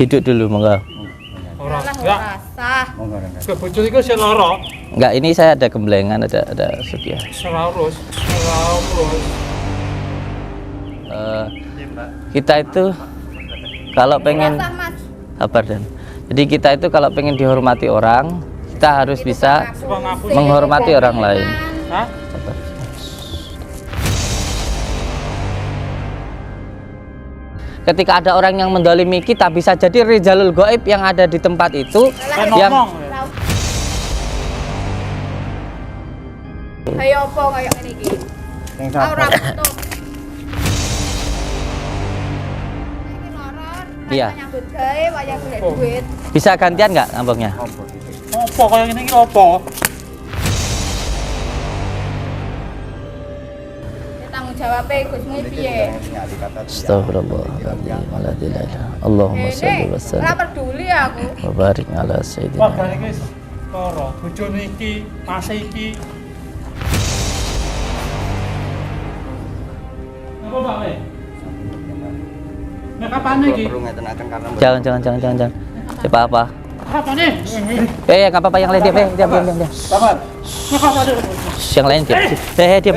Hidup dulu, monggo. Ora sah. Ke bojo iku sing lara. Enggak, ini saya ada gemblengan, ada sedia. Selaurus. Kita itu kalau pengen sabar dan. Jadi kita itu kalau pengen dihormati orang, kita harus bisa menghormati orang lain. Hah? Sabar. Ketika ada orang yang mendolimi kita, bisa jadi Rizalul Gaib yang ada di tempat itu yang Kayak apa kayak ngene iki? Sing sabar. Ora butuh. Iki loron, Iya. nyambut gawe, wayah golek duit. bisa gantian nggak ngambeknya? Apa kaya ngene iki apa? Tanggung jawabnya Gusmu piye? Astagfirullahaladzim. Allahumma sholli wa Ora sallim peduli aku. wa barik ala sayyidina. Wargane iki lara, bojone iki, mas iki. Apa Pak Le? Nek kapan iki? Jangan. Siapa apa? Kapan nih? Nggak apa-apa, yang lain diam. Sabar. Nek kapan nih? Yang lain diam. Diam.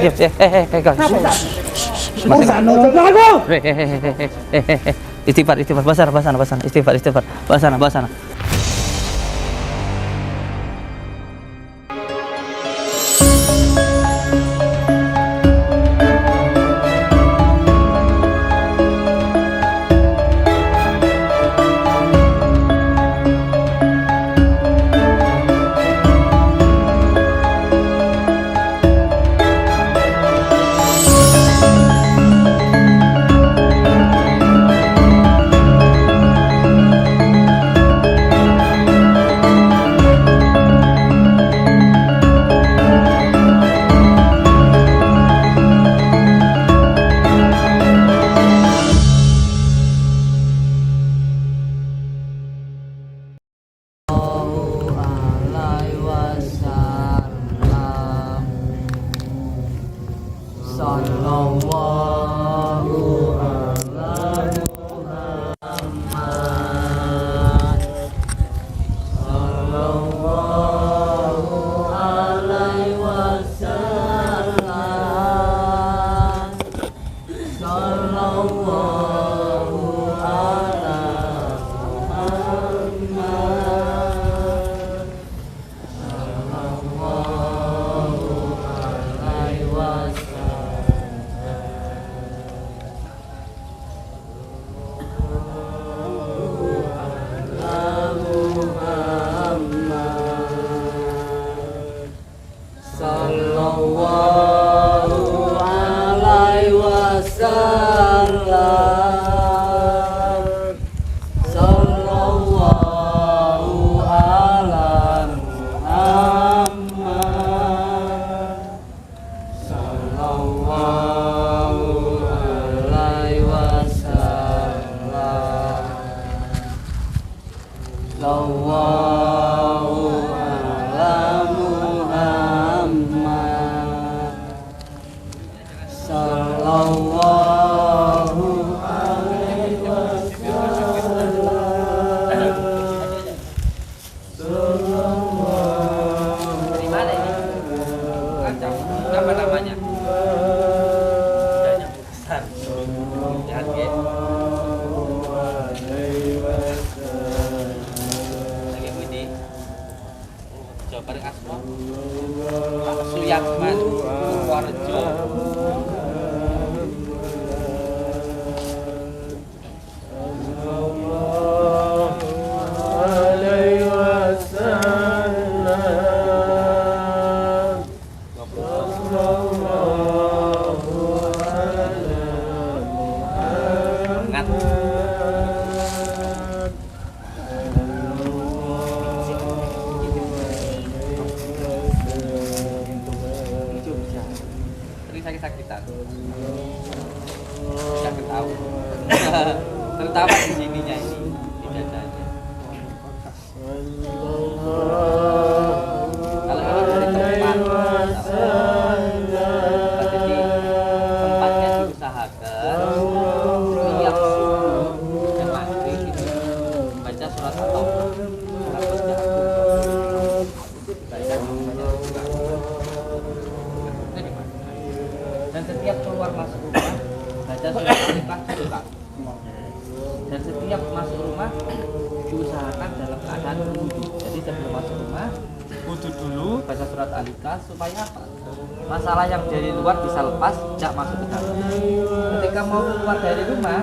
Istighfar, basana. Istighfar, basana. sakit-sakitan. Sakit tahu. Terutama di sininya ini, di dadanya. Kalau ini dari tempat, berarti tempatnya diusahakan, yang mati gitu. Dan setiap masuk rumah diusahakan dalam keadaan wudu. Jadi sebelum masuk rumah wudu dulu, baca surat Al-Ikhlas supaya apa? Masalah yang dari luar bisa lepas, tidak masuk ke dalam. Ketika mau keluar dari rumah,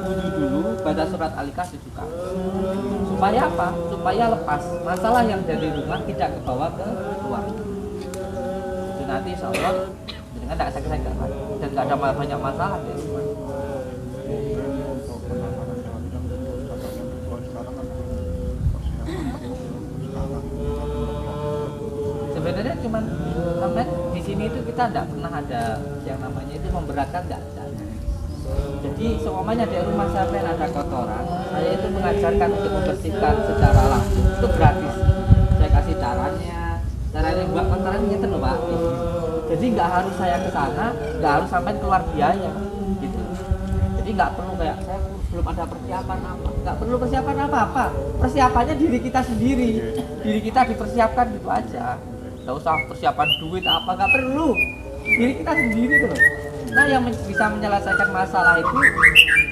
wudu dulu, baca surat Al-Ikhlas juga. Supaya apa? Supaya lepas masalah yang dari rumah tidak kebawa ke luar. Jadi nanti insya Allah dengan tidak sakit-sakit dan tidak ada banyak masalah di rumah. Sebenarnya cuman di sini itu kita tidak pernah ada yang namanya itu memberatkan, tidak ada. Jadi semuanya di rumah sampai ada kotoran, saya itu mengajarkan untuk membersihkan secara langsung, itu gratis. Saya kasih caranya buat kotoran itu loh Pak. Jadi nggak harus saya ke sana, nggak harus sampai keluar biaya, gitu. Jadi nggak perlu kayak saya belum ada persiapan apa, nggak perlu persiapan apa-apa. Persiapannya diri kita sendiri, diri kita dipersiapkan gitu aja. Nggak usah persiapan duit apa, nggak perlu. Diri kita sendiri tuh loh. Nah yang bisa menyelesaikan masalah itu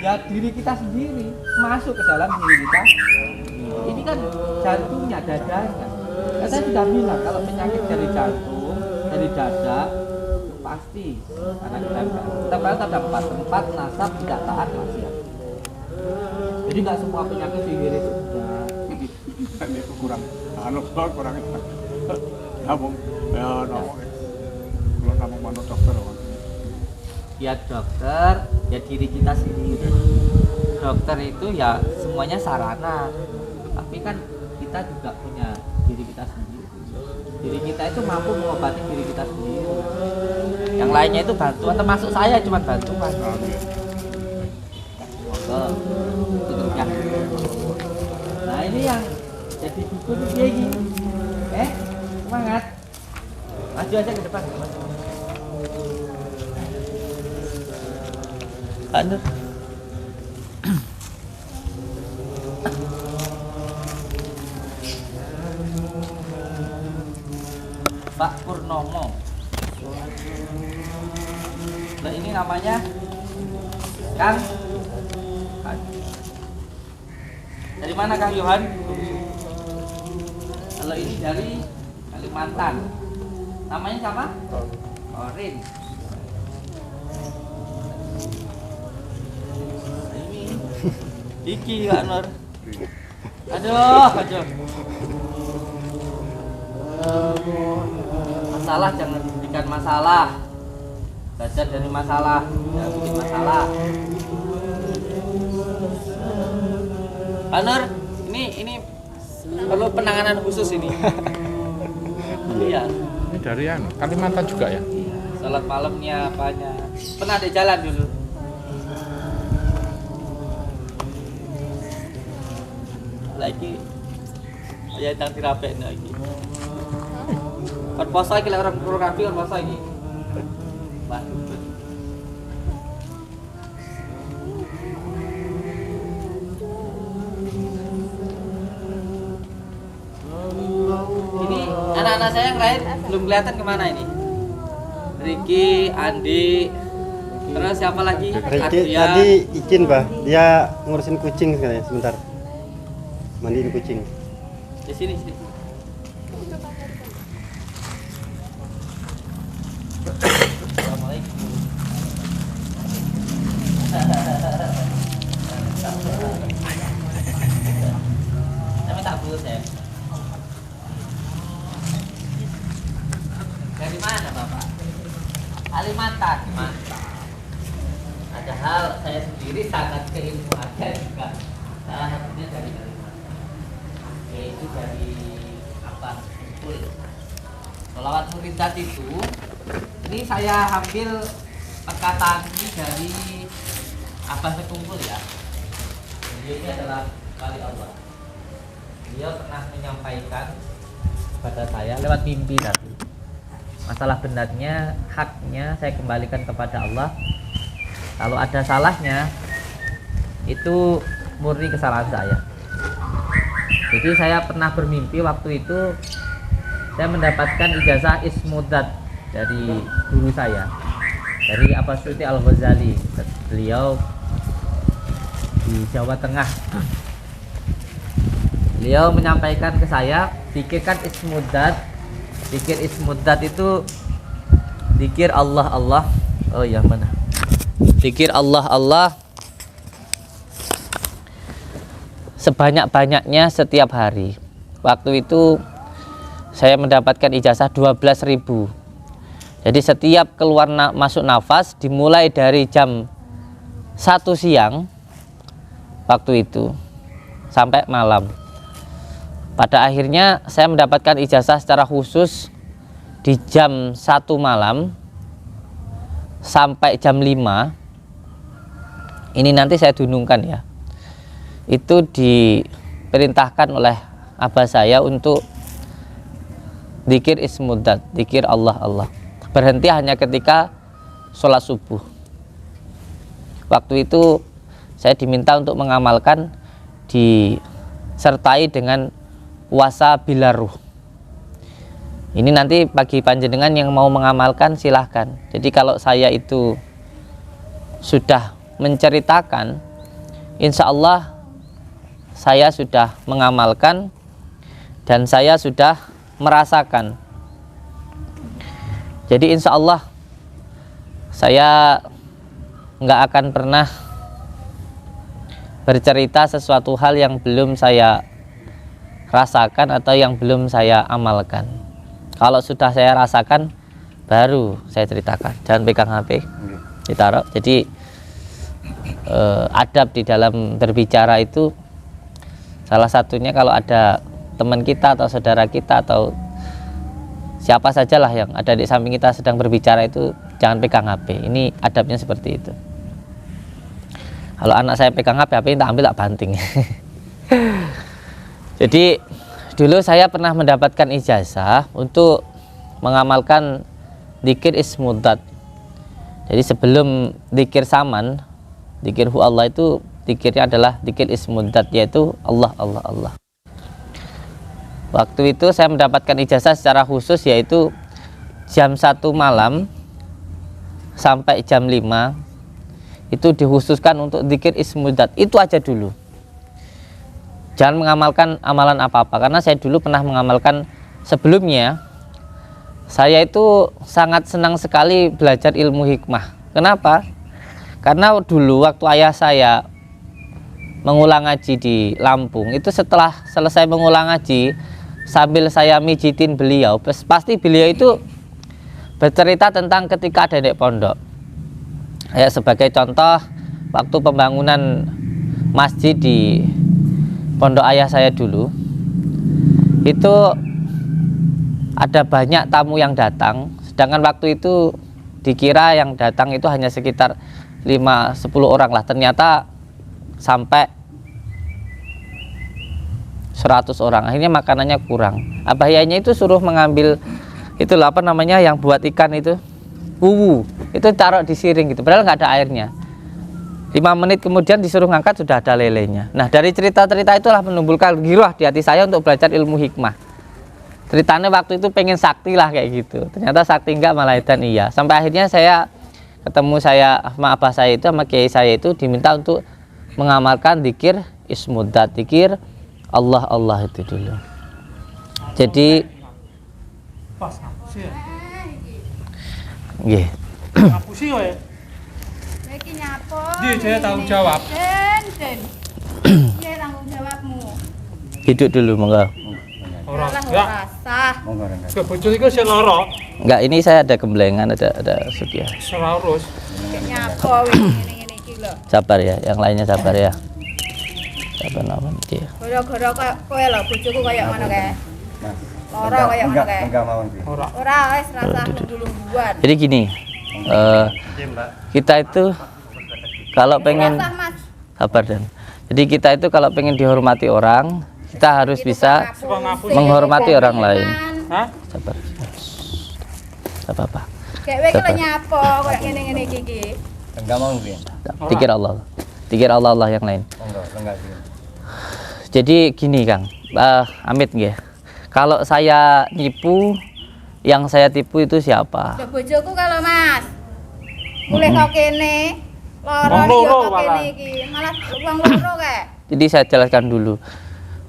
ya diri kita sendiri, masuk ke dalam diri kita. Ini kan jantungnya, dadanya. Saya sudah bilang kalau penyakit dari jantung, dari dada itu pasti karena kita ada 4 tempat nasab tidak taat maksiat. Jadi nggak semua penyakit sihir itu ini kurang kurang itu namun ya kalau namun mana dokter ya dokter ya diri kita sendiri. Dokter itu ya semuanya sarana, tapi kan kita juga punya diri kita sendiri. Diri kita itu mampu mengobati diri kita sendiri. Yang lainnya itu bantuan, termasuk saya cuma bantuan. Tutupnya. Nah ini yang jadi dukun itu kayak gini. Semangat. Maju aja ke depan. Aduh. Pak Purnomo. Nah ini namanya Kang. Dari mana Kang Yohan? Kalau ini dari Kalimantan. Namanya siapa? Orin. Iki Kak Nur. Aduh. Masalah jangan jadikan masalah. Belajar dari masalah, jangan bikin masalah. Kak Nur, ini perlu penanganan khusus ini. Iya. ini dari Kalimantan juga ya? Iya. Salat malamnya apanya? Pernah ada jalan dulu? Lagi ya tang dirapek lagi. Kan puasa iki orang rapi kan puasa iki. Ini anak-anak saya yang lain belum kelihatan kemana ini? Ricky, Andi, terus siapa lagi? Ricky tadi izin Bah, dia ngurusin kucing sekarang sebentar. Mandiin kucing. Di sini. Assalamualaikum. Saya tak bulu saya. Dari mana Bapak? Kalimantan. Mantap. Padahal saya sendiri sangat keilmuannya juga. Salah satunya dari Kalimantan. Yaitu dari apa? Kumpul. Sholawat Muridat itu, ini saya ambil perkataan ini dari Abah Sekumpul ya. Beliau ini adalah wali Allah. Beliau pernah menyampaikan kepada saya lewat mimpi tadi. Masalah benarnya, haknya saya kembalikan kepada Allah. Kalau ada salahnya, itu murni kesalahan saya. Jadi saya pernah bermimpi waktu itu saya mendapatkan ijazah ismudat dari guru saya, dari Abbas Syuti Al-Ghazali. Beliau di Jawa Tengah. Beliau menyampaikan ke saya, zikir kan ismudat. Zikir ismudat itu zikir Allah Allah. Oh ya mana? Zikir Allah Allah sebanyak-banyaknya setiap hari. Waktu itu saya mendapatkan ijazah 12.000. Jadi setiap keluar masuk nafas dimulai dari jam 1 siang waktu itu sampai malam. Pada akhirnya saya mendapatkan ijazah secara khusus di jam 1 malam sampai jam 5. Ini nanti saya dunungkan ya. Itu diperintahkan oleh abah saya untuk zikir ismudat, zikir Allah Allah. Berhenti hanya ketika sholat subuh. Waktu itu saya diminta untuk mengamalkan disertai dengan puasa bila ruh. Ini nanti bagi panjenengan yang mau mengamalkan silahkan. Jadi kalau saya itu sudah menceritakan, insya Allah saya sudah mengamalkan dan saya sudah merasakan. Jadi insya Allah saya nggak akan pernah bercerita sesuatu hal yang belum saya rasakan atau yang belum saya amalkan. Kalau sudah saya rasakan baru saya ceritakan. Jangan pegang HP, ditaruh. Jadi adab di dalam berbicara itu salah satunya kalau ada teman kita atau saudara kita atau siapa sajalah yang ada di samping kita sedang berbicara itu jangan pegang HP. Ini adabnya seperti itu. Kalau anak saya pegang HP tak ambil, tak banting. Jadi dulu saya pernah mendapatkan ijazah untuk mengamalkan zikir ismudat. Jadi sebelum zikir saman, zikir hu Allah itu zikirnya adalah zikir ismudat, yaitu Allah Allah Allah. Waktu itu saya mendapatkan ijazah secara khusus yaitu jam 1 malam sampai jam 5 itu dikhususkan untuk zikir ismudat. Itu aja dulu. Jangan mengamalkan amalan apa-apa, karena saya dulu pernah mengamalkan sebelumnya. Saya itu sangat senang sekali belajar ilmu hikmah. Kenapa? Karena dulu waktu ayah saya mengulang ngaji di Lampung, itu setelah selesai mengulang ngaji, sambil saya mijitin beliau, pasti beliau itu bercerita tentang ketika ada di pondok. Ya, sebagai contoh, waktu pembangunan masjid di pondok ayah saya dulu, itu ada banyak tamu yang datang, sedangkan waktu itu dikira yang datang itu hanya sekitar 5-10 orang lah, ternyata sampai 100 orang. Akhirnya makanannya kurang. Abahnya itu suruh mengambil itu apa namanya yang buat ikan itu, wuwu, itu taruh di siring gitu, padahal nggak ada airnya. 5 menit kemudian disuruh ngangkat sudah ada lelenya. Nah, dari cerita-cerita itulah menumbuhkan giroh di hati saya untuk belajar ilmu hikmah. Ceritanya waktu itu pengen sakti lah kayak gitu. Ternyata sakti enggak, malah edan iya. Sampai akhirnya saya ketemu sama abah saya itu, sama kiai saya itu diminta untuk mengamalkan zikir ismudat, zikir Allah Allah itu dulu. Jadi nggih. Ngapusi kowe. Iki nyapo? Dia saya tanggung jawab. Den. Iya tanggung jawabmu. Duduk dulu monggo. Ora Ora sah. ke bojo iku sing lara. Enggak, ini saya ada gemblengan, ada Sukiah. Ora urus. Nyapo ngene-ngene iki lho. Sabar ya, yang lainnya sabar ya. Sabar nawan dia. Gara-gara kowe lho bojoku kaya ngono kae. Lara kaya ngono kae. Ora. Ora wis rasa lungguan. Jadi gini, kita itu kalau pengen Sah, Mas. sabar dan. Jadi kita itu kalau pengen dihormati orang, kita harus bisa menghormati orang lain. Hah? Sabar. Sabar apa? Kayak kowe ki nyapo kaya ngene-ngene iki. Enggak mau mungkin. Pikir Allah. Pikir Allah Allah yang lain. Enggak. Jadi gini Kang, Amit nggih. Kalau saya nipu, yang saya tipu itu siapa? Lho bojoku kalau Mas. Mulih kok kene. Loro loro iki malah. kene iki, malah wong loro kae. Jadi saya jelaskan dulu.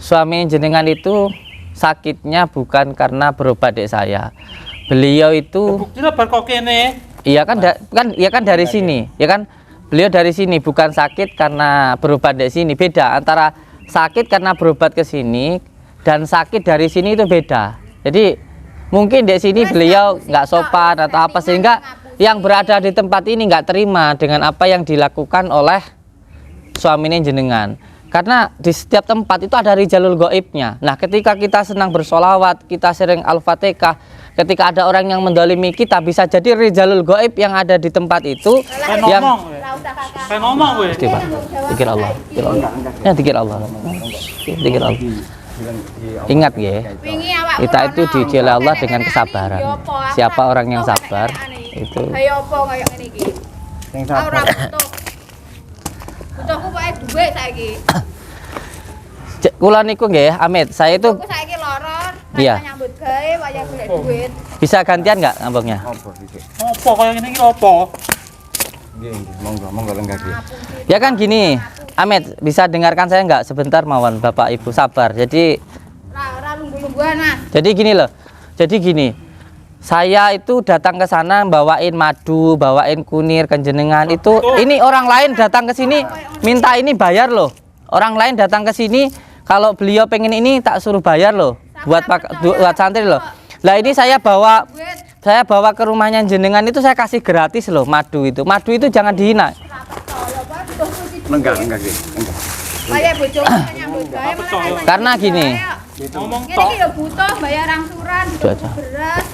Suami jenengan itu sakitnya bukan karena berobat dek saya. Beliau itu Buktinya bar kok kene. iya kan kan dari sini, ya kan? Beliau dari sini bukan sakit karena berobat dari sini. Beda antara sakit karena berobat ke sini dan sakit dari sini itu beda. Jadi mungkin di sini beliau nggak sopan atau apa sehingga yang berada di tempat ini nggak terima dengan apa yang dilakukan oleh suaminya jenengan. Karena di setiap tempat itu ada rijalul gaibnya. Nah, ketika kita senang bersolawat, kita sering al-fatihah, ketika ada orang yang mendolimi kita, bisa jadi rijalul gaib yang ada di tempat itu yang Kayak ngomong kowe. Istighfar. Dikir Allah. Dikir Allah. Ya dikir Allah. Dikir Allah. Ingat ya, Wingi awak kita itu diuji oleh Allah dengan kesabaran. Siapa orang yang sabar itu kaya apa kaya ngene iki. Sing Ora sabar. butuh. Butuhku pokoke dhuwit saiki. kula niku nggih, Amit. Saya itu Aku saiki lara, Iya. nyambut gawe, wayah golek duit. bisa gantian nggak ngambeknya? Apa iki? Apa kaya ngene iki apa? Nggih, nggih. Monggo lenggah iki. Ya kan gini, Amit, bisa dengarkan saya nggak sebentar mawon Bapak Ibu sabar. Jadi Ora lungguh-lungguhan ah. gini loh. Jadi gini, saya itu datang ke sana bawain madu, bawain kunir, kenjenengan itu. Ini orang lain datang ke sini minta ini bayar loh. Orang lain datang ke sini kalau beliau pengen ini tak suruh bayar loh. Buat santri loh. Lah ini saya bawa ke rumahnya jenengan itu saya kasih gratis loh madu itu. Madu itu jangan dihina. Lenggah iki. Lenggah. Wayah bojoku nyambut gawe malah Karena gini. Ngomong Ngene tok. iki ya butuh bayar angsuran, butuh Aja. beras.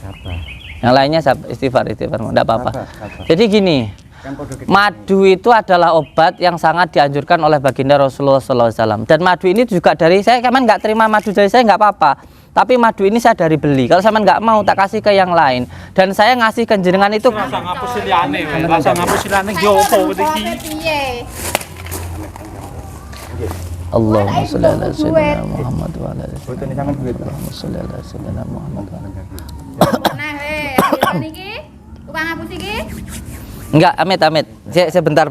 Sabar. Yang lainnya istighfar, enggak apa-apa. Sabar. Jadi gini, Kan podo gede. madu itu adalah obat yang sangat dianjurkan oleh baginda Rasulullah SAW. Dan madu ini juga dari saya, kemarin nggak terima madu dari saya nggak apa-apa. Tapi madu ini saya dari beli. Kalau sama nggak mau, tak kasih ke yang lain. Dan saya ngasih ke jenengan itu. Rasa ngapus liyane, rasa ngapus liyane yo apa iki? Piye? Allahumma sholli ala sayyidina Muhammad wa ala ali Foto ini sampean duit. Allahumma sholli ala sayyidina Muhammad wa ala ali. Nah, akhirnya iki tukang ngapus iki. Enggak, Amit. Sebentar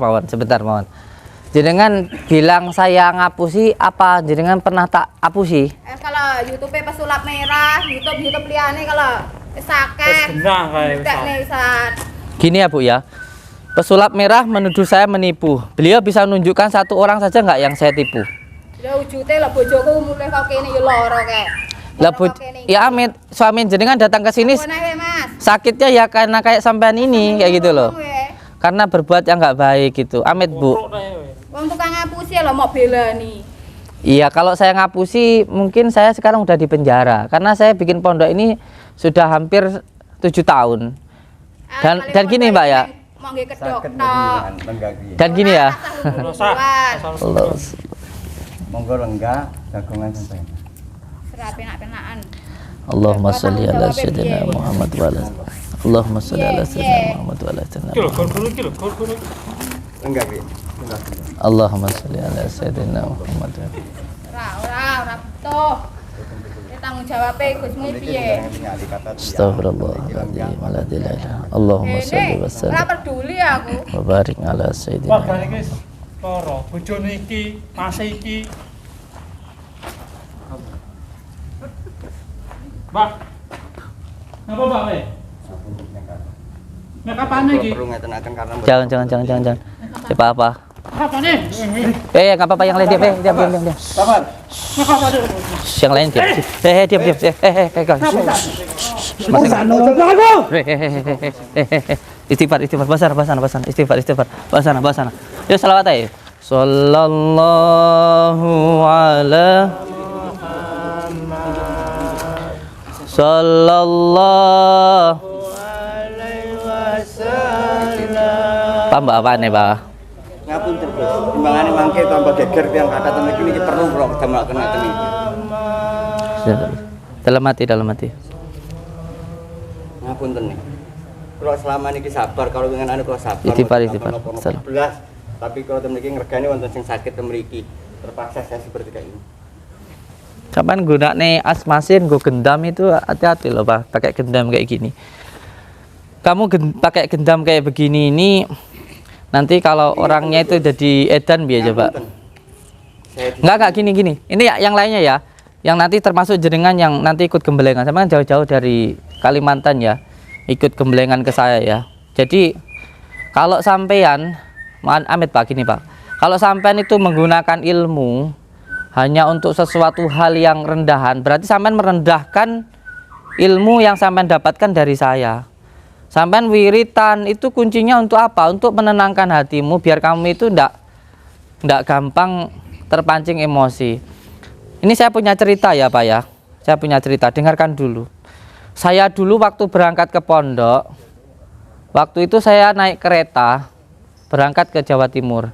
mawon. Jenengan bilang saya ngapusi apa? Jenengan pernah tak apusi? Kalau YouTube pesulap merah, YouTube liyane kalau sakit. Wis genah kae wis. Tek nisan. Gini ya Bu ya, pesulap merah menuduh saya menipu. Beliau bisa menunjukkan satu orang saja nggak yang saya tipu? Ya wujute lah bojoku mulai kok kene ya lara kek. Lah ya Amit, suami jenengan datang ke sini Mana we, Mas? sakitnya ya karena kayak sampean ini kayak gitu loh. Karena berbuat yang nggak baik gitu. Amit Bu. Wong tukang ngapusi lho mau belani. Iya, kalau saya ngapusi mungkin saya sekarang udah di penjara karena saya bikin pondok ini sudah hampir 7 tahun. Dan gini Mbak ya. Mau nggih kedok Sakit tok. lenggah iki. Dan gini ya. Hubungan. Monggo lenggah dagongan sampean. Serapenak-penakan. Allahumma sholli ala sayyidina Muhammad wa ala. Allahumma sholli ala sayyidina Muhammad wa ala sayyidina Kilo Muhammad. gor-gor. Lenggah iki. Lenggah. Allahumma sholli ala sayyidina Muhammad. Ora butuh. Ini tanggung jawabnya Gusmu piye? Astagfirullahaladzim. Allahumma sholli wa Ora sallim peduli aku. wa barik ala Wah, sayyidina. gane iki loro. Bojone iki, mas iki. Mbak. Ngapa Mbak we? Nek kapane iki? Perlu ngetenaken karena Jangan. Siapa apa? Kapane? Nggak apa-apa yang lain diam. sabar. Nek kapane? Yang lain diam. Diam. Istighfar. Istighfar. Basana. Ya salawat aja. Sallallahu ala Sallallahu Pak Mbak apa nih Pak? Ngapunten, Bos. Timbangane mangke tambah geger tiyang kata temen iki perlu kula damelaken ngeten iki. Dalam hati. Ngapunten nih. Kula selama niki sabar kalau dengan anu kula sabar. Istighfar. Salam. Tapi kalau temen iki ngregani wonten sing sakit mriki. Terpaksa saya seperti kayak ini. Kapan gunane asmasin gue gendam itu hati-hati loh Pak, pakai gendam kayak gini. Kamu pakai gendam kayak begini ini Nanti kalau orangnya itu jadi edan biar coba. Enggak gini. Ini yang lainnya ya. Yang nanti termasuk jenengan yang nanti ikut gembelengan. Sama kan jauh-jauh dari Kalimantan ya. Ikut gembelengan ke saya ya. Jadi kalau sampean, amit Pak gini Pak. Kalau sampean itu menggunakan ilmu hanya untuk sesuatu hal yang rendahan, berarti sampean merendahkan ilmu yang sampean dapatkan dari saya. Sampean wiritan itu kuncinya untuk apa? Untuk menenangkan hatimu biar kamu itu ndak gampang terpancing emosi. Ini saya punya cerita ya Pak ya. Saya punya cerita, dengarkan dulu. Saya dulu waktu berangkat ke pondok, waktu itu saya naik kereta berangkat ke Jawa Timur.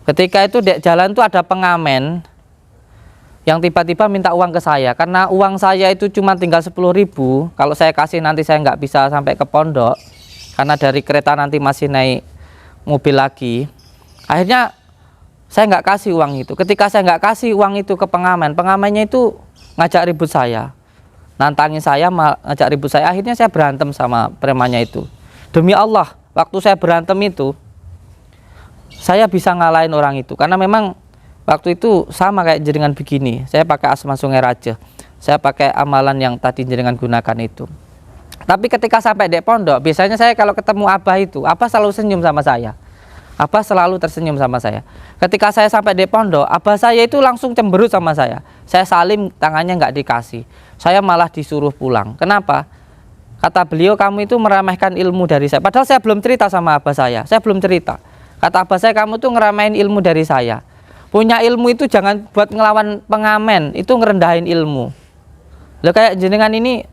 Ketika itu di jalan tuh ada pengamen yang tiba-tiba minta uang ke saya. Karena uang saya itu cuma tinggal 10.000. Kalau saya kasih nanti saya nggak bisa sampai ke pondok. Karena dari kereta nanti masih naik mobil lagi. Akhirnya saya nggak kasih uang itu. Ketika saya nggak kasih uang itu ke pengamen, pengamennya itu ngajak ribut saya, nantangin saya, ngajak ribut saya. Akhirnya saya berantem sama premannya itu. Demi Allah, waktu saya berantem itu, saya bisa ngalahin orang itu. Karena memang waktu itu sama kayak jenengan begini. Saya pakai asma Sungai Raja. Saya pakai amalan yang tadi jenengan gunakan itu. Tapi ketika sampai di pondok, biasanya saya kalau ketemu Abah itu, Abah selalu senyum sama saya. Abah selalu tersenyum sama saya. Ketika saya sampai di pondok, Abah saya itu langsung cemberut sama saya. Saya salim, tangannya nggak dikasih. Saya malah disuruh pulang. Kenapa? Kata beliau, kamu itu meremehkan ilmu dari saya. Padahal saya belum cerita sama Abah saya. Saya belum cerita. Kata Abah saya, kamu tuh ngeremehin ilmu dari saya. Punya ilmu itu jangan buat ngelawan pengamen. Itu ngerendahin ilmu. Loh kayak jenengan ini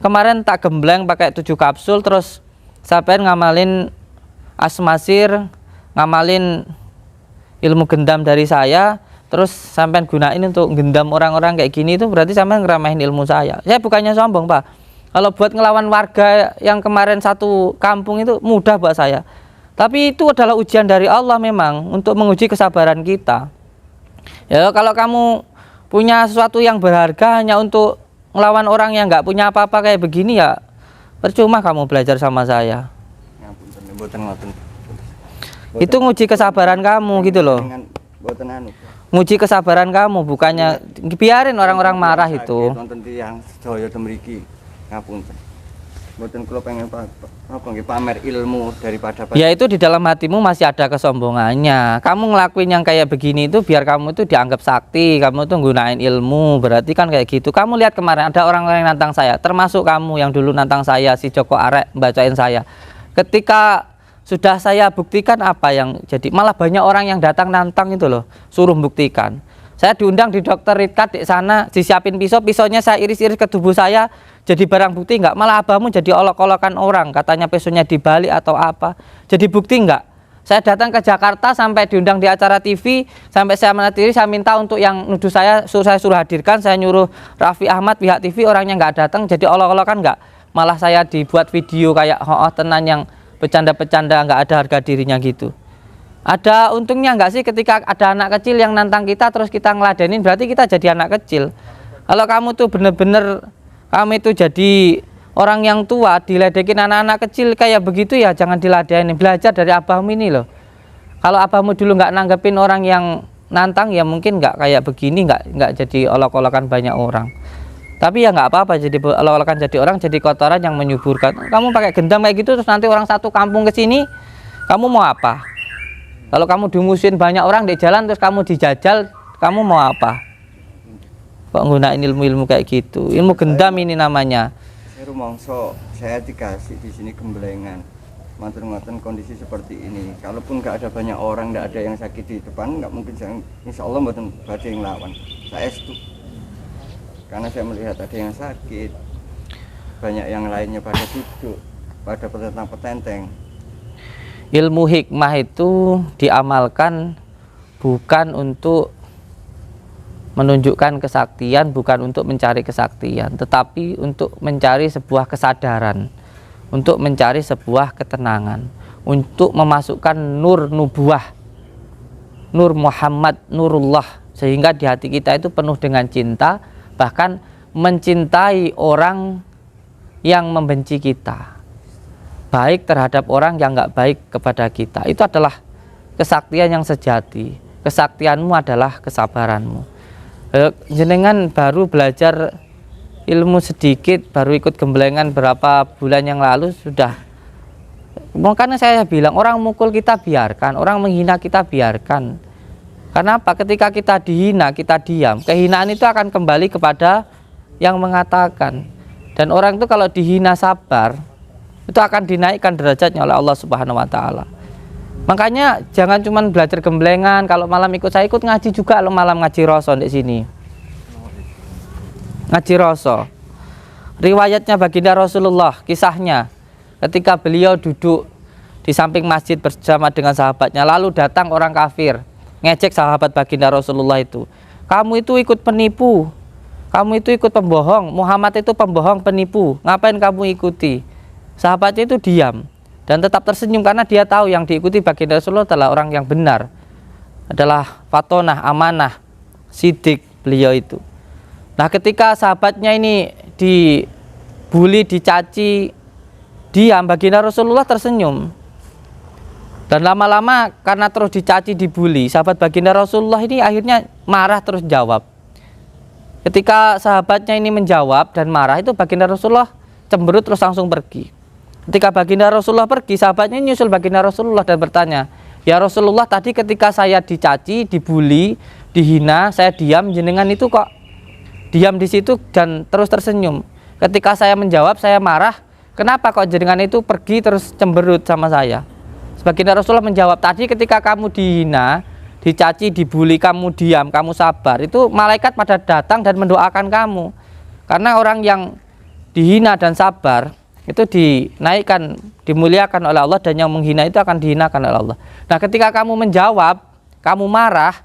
kemarin tak gembleng pakai 7 kapsul. Terus sampai ngamalin asmasir, ngamalin ilmu gendam dari saya, terus sampean gunain untuk gendam orang-orang kayak gini, itu berarti sampean ngeramahin ilmu saya. Saya bukannya sombong Pak. Kalau buat ngelawan warga yang kemarin satu kampung itu mudah buat saya. Tapi itu adalah ujian dari Allah memang untuk menguji kesabaran kita. Ya kalau kamu punya sesuatu yang berharga hanya untuk ngelawan orang yang nggak punya apa-apa kayak begini, ya percuma kamu belajar sama saya. Itu nguji kesabaran kamu gitu loh. Nguji kesabaran kamu, bukannya biarin orang-orang marah itu. Pamer ilmu daripada ya itu di dalam hatimu masih ada kesombongannya. Kamu ngelakuin yang kayak begini itu biar kamu itu dianggap sakti, kamu tuh gunain ilmu, berarti kan kayak gitu. Kamu lihat kemarin ada orang-orang yang nantang saya, termasuk kamu yang dulu nantang saya, si Joko Arek bacain saya. Ketika sudah saya buktikan apa yang jadi, malah banyak orang yang datang nantang itu loh, suruh buktikan. Saya diundang di dokter Rikat di sana, disiapin pisaunya saya iris-iris ke tubuh saya, jadi barang bukti enggak? Malah abahmu jadi olok-olokan orang, katanya pisaunya dibalik atau apa, jadi bukti enggak? Saya datang ke Jakarta sampai diundang di acara TV, sampai saya menatiri, saya minta untuk yang nuduh saya suruh hadirkan, saya nyuruh Raffi Ahmad pihak TV, orangnya enggak datang, jadi olok-olokan enggak? Malah saya dibuat video kayak tenan yang bercanda-bercanda, nggak ada harga dirinya gitu. Ada untungnya nggak sih ketika ada anak kecil yang nantang kita terus kita ngeladenin, berarti kita jadi anak kecil. Kalau kamu tuh bener-bener kamu itu jadi orang yang tua diledekin anak-anak kecil kayak begitu, ya jangan diladenin. Belajar dari abahmu ini loh. Kalau abahmu dulu nggak nanggepin orang yang nantang, ya mungkin nggak kayak begini, nggak jadi olok-olokan banyak orang. Tapi ya nggak apa-apa jadi olok-olokan jadi orang, jadi kotoran yang menyuburkan. Kamu pakai gendam kayak gitu terus nanti orang satu kampung ke sini, kamu mau apa? Kalau kamu dimusuhin banyak orang di jalan terus kamu dijajal, kamu mau apa? Kok nggunain ilmu-ilmu kayak gitu? Ilmu gendam ini namanya. Saya dikasih di sini gemblengan. Mantan-mantan kondisi seperti ini. Kalaupun nggak ada banyak orang, nggak ada yang sakit di depan, nggak mungkin saya, insya Allah mboten badhe yang lawan. Saya itu. Karena saya melihat ada yang sakit, banyak yang lainnya pada duduk, pada petentang-petenteng. Ilmu hikmah itu diamalkan bukan untuk menunjukkan kesaktian, bukan untuk mencari kesaktian, tetapi untuk mencari sebuah kesadaran, untuk mencari sebuah ketenangan, untuk memasukkan nur nubuah, nur Muhammad, nurullah, sehingga di hati kita itu penuh dengan cinta, bahkan mencintai orang yang membenci kita. baik terhadap orang yang nggak baik kepada kita. Itu adalah kesaktian yang sejati. Kesaktianmu adalah kesabaranmu. Jenengan baru belajar ilmu sedikit, baru ikut gemblengan berapa bulan yang lalu sudah. Makanya saya bilang, orang mukul kita biarkan, orang menghina kita biarkan. Karena apa? Ketika kita dihina, kita diam. Kehinaan itu akan kembali kepada yang mengatakan. Dan orang itu kalau dihina sabar, itu akan dinaikkan derajatnya oleh Allah Subhanahu wa taala. Makanya jangan cuma belajar gemblengan, kalau malam ikut saya ikut ngaji juga, lo malam ngaji roso di sini. Ngaji roso. Riwayatnya baginda Rasulullah, kisahnya ketika beliau duduk di samping masjid bersama dengan sahabatnya, lalu datang orang kafir ngejek sahabat baginda Rasulullah itu. Kamu itu ikut penipu, kamu itu ikut pembohong, Muhammad itu pembohong penipu, ngapain kamu ikuti? Sahabatnya itu diam dan tetap tersenyum karena dia tahu yang diikuti baginda Rasulullah adalah orang yang benar, adalah fatonah, amanah, sidik beliau itu. Nah, ketika sahabatnya ini dibully, dicaci, diam, baginda Rasulullah tersenyum. Dan lama-lama karena terus dicaci, dibully, sahabat baginda Rasulullah ini akhirnya marah terus jawab. Ketika sahabatnya ini menjawab dan marah, itu baginda Rasulullah cemberut terus langsung pergi. Ketika baginda Rasulullah pergi, sahabatnya nyusul baginda Rasulullah dan bertanya, ya Rasulullah, tadi ketika saya dicaci, dibully, dihina, saya diam, jenengan itu kok diam di situ dan terus tersenyum. Ketika saya menjawab, saya marah, kenapa kok jenengan itu pergi terus cemberut sama saya? Baginda Rasulullah menjawab, tadi ketika kamu dihina, dicaci, dibully, kamu diam, kamu sabar, itu malaikat pada datang dan mendoakan kamu. Karena orang yang dihina dan sabar itu dinaikkan, dimuliakan oleh Allah, dan yang menghina itu akan dihinakan oleh Allah. Nah, ketika kamu menjawab, kamu marah,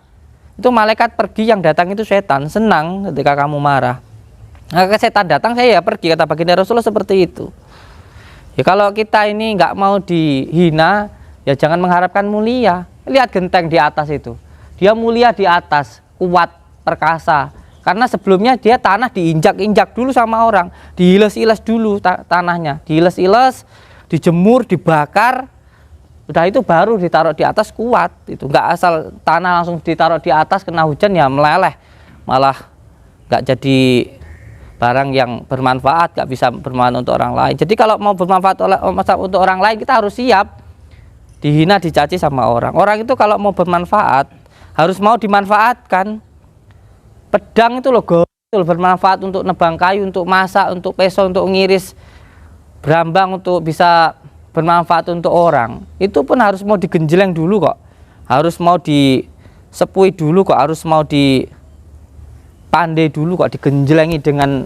itu malaikat pergi, yang datang itu setan, senang ketika kamu marah. Nah, ketika setan datang, saya ya pergi, kata baginda Rasulullah seperti itu. Ya, kalau kita ini nggak mau dihina, ya jangan mengharapkan mulia. Lihat genteng di atas itu, dia mulia di atas, kuat, perkasa. Karena sebelumnya dia tanah diinjak-injak dulu sama orang, diiles-iles dulu tanahnya, diiles-iles, dijemur, dibakar, udah itu baru ditaruh di atas kuat. Itu nggak asal tanah langsung ditaruh di atas, kena hujan ya meleleh, malah nggak jadi barang yang bermanfaat, nggak bisa bermanfaat untuk orang lain. Jadi kalau mau bermanfaat untuk orang lain, kita harus siap dihina, dicaci sama orang. Orang itu kalau mau bermanfaat harus mau dimanfaatkan. Pedang itu loh bermanfaat untuk nebang kayu, untuk masak, untuk peso, untuk ngiris berambang, untuk bisa bermanfaat untuk orang. Itu pun harus mau digenjeleng dulu kok, harus mau disepui dulu kok, harus mau dipandai dulu kok, digenjelengi dengan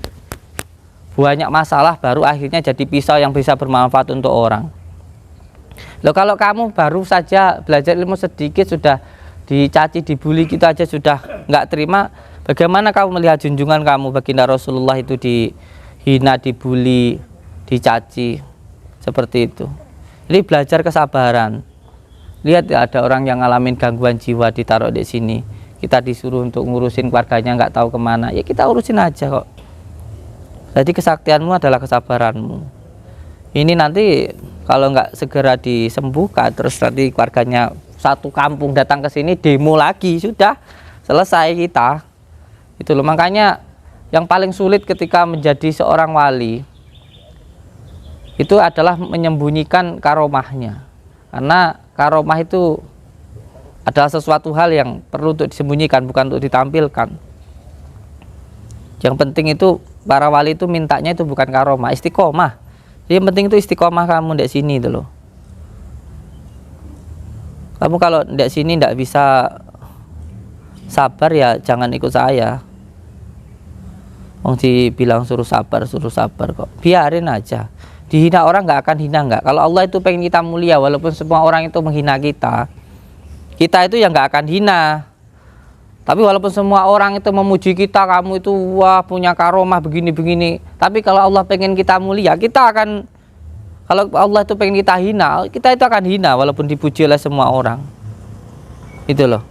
banyak masalah, baru akhirnya jadi pisau yang bisa bermanfaat untuk orang. Loh, kalau kamu baru saja belajar ilmu sedikit sudah dicaci, dibully, gitu aja sudah nggak terima, bagaimana kamu melihat junjungan kamu baginda Rasulullah itu dihina, dibully, dicaci seperti itu? Jadi belajar kesabaran. Lihat ya, ada orang yang ngalamin gangguan jiwa ditaruh di sini, kita disuruh untuk ngurusin keluarganya nggak tahu kemana, ya kita urusin aja kok. Jadi kesaktianmu adalah kesabaranmu. Ini nanti kalau nggak segera disembuhkan, terus nanti keluarganya satu kampung datang ke sini demo lagi, sudah selesai kita. Itu loh, makanya yang paling sulit ketika menjadi seorang wali itu adalah menyembunyikan karomahnya. Karena karomah itu adalah sesuatu hal yang perlu untuk disembunyikan, bukan untuk ditampilkan. Yang penting itu para wali itu mintanya itu bukan karomah, istiqomah. Jadi yang penting itu istiqomah kamu di sini itu loh. Kamu kalau di sini tidak bisa sabar, ya jangan ikut saya. Wong dibilang suruh sabar kok. Biarin aja. Dihina orang nggak akan hina nggak. Kalau Allah itu pengen kita mulia, walaupun semua orang itu menghina kita, kita itu yang nggak akan hina. Tapi walaupun semua orang itu memuji kita, kamu itu wah punya karomah begini-begini. Tapi kalau Allah pengen kita mulia, kita akan, kalau Allah itu pengen kita hina, kita itu akan hina walaupun dipuji oleh semua orang. Itu loh.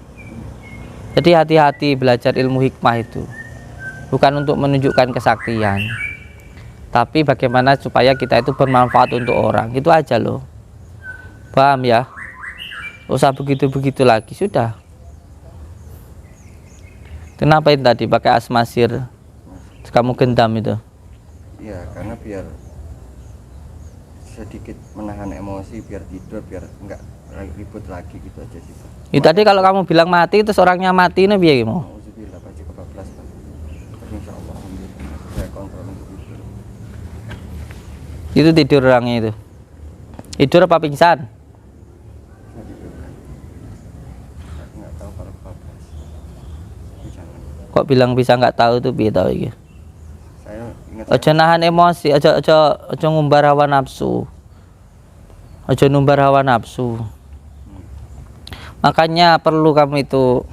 Jadi hati-hati belajar ilmu hikmah itu. Bukan untuk menunjukkan kesaktian. tapi bagaimana supaya kita itu bermanfaat untuk orang, itu aja loh. Paham ya? Usah begitu-begitu lagi, sudah. Kenapa itu tadi pakai asmasir? Kamu gendam itu? Iya, karena biar sedikit menahan emosi, biar tidur, biar enggak ribut lagi gitu aja sih Pak. Itu tadi kalau kamu bilang mati, terus orangnya mati, ini biar gimana? Alhamdulillah Pak, kebablas Pak. Tapi insya Allah alhamdulillah saya kontrol untuk itu. Itu tidur orangnya itu. Tidur apa pingsan? Saya tidur Pak. Saya nggak tahu kalau kebablas. Tapi jangan. Kok bilang bisa nggak tahu tuh piye tahu iki? Saya ingat Aja nahan emosi, aja ngumbar hawa nafsu. Aja numbar hawa nafsu. Makanya perlu kamu itu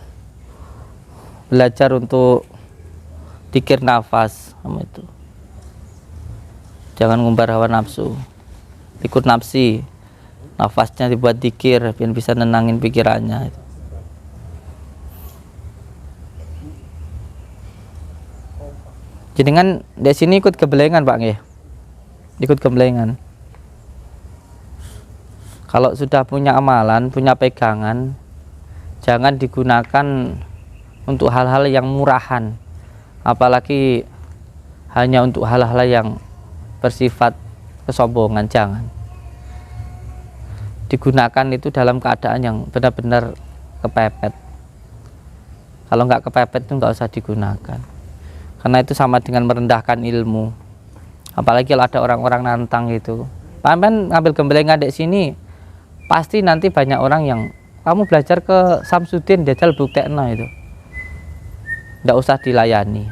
belajar untuk dikir nafas kamu itu. Jangan ngumbar hawa nafsu. Ikut nafsi. Nafasnya dibuat dikir biar bisa nenangin pikirannya. Jadi kan di sini ikut kebelengan Pak nggih. Ikut kebelengan. Kalau sudah punya amalan, punya pegangan, jangan digunakan untuk hal-hal yang murahan. Apalagi hanya untuk hal-hal yang bersifat kesombongan, jangan. Digunakan itu dalam keadaan yang benar-benar kepepet. Kalau nggak kepepet itu nggak usah digunakan. Karena itu sama dengan merendahkan ilmu. Apalagi kalau ada orang-orang nantang gitu. Paman ngambil gembelengan di sini, pasti nanti banyak orang yang kamu belajar ke Samsudin Dajjal buktekno itu. Nggak usah dilayani.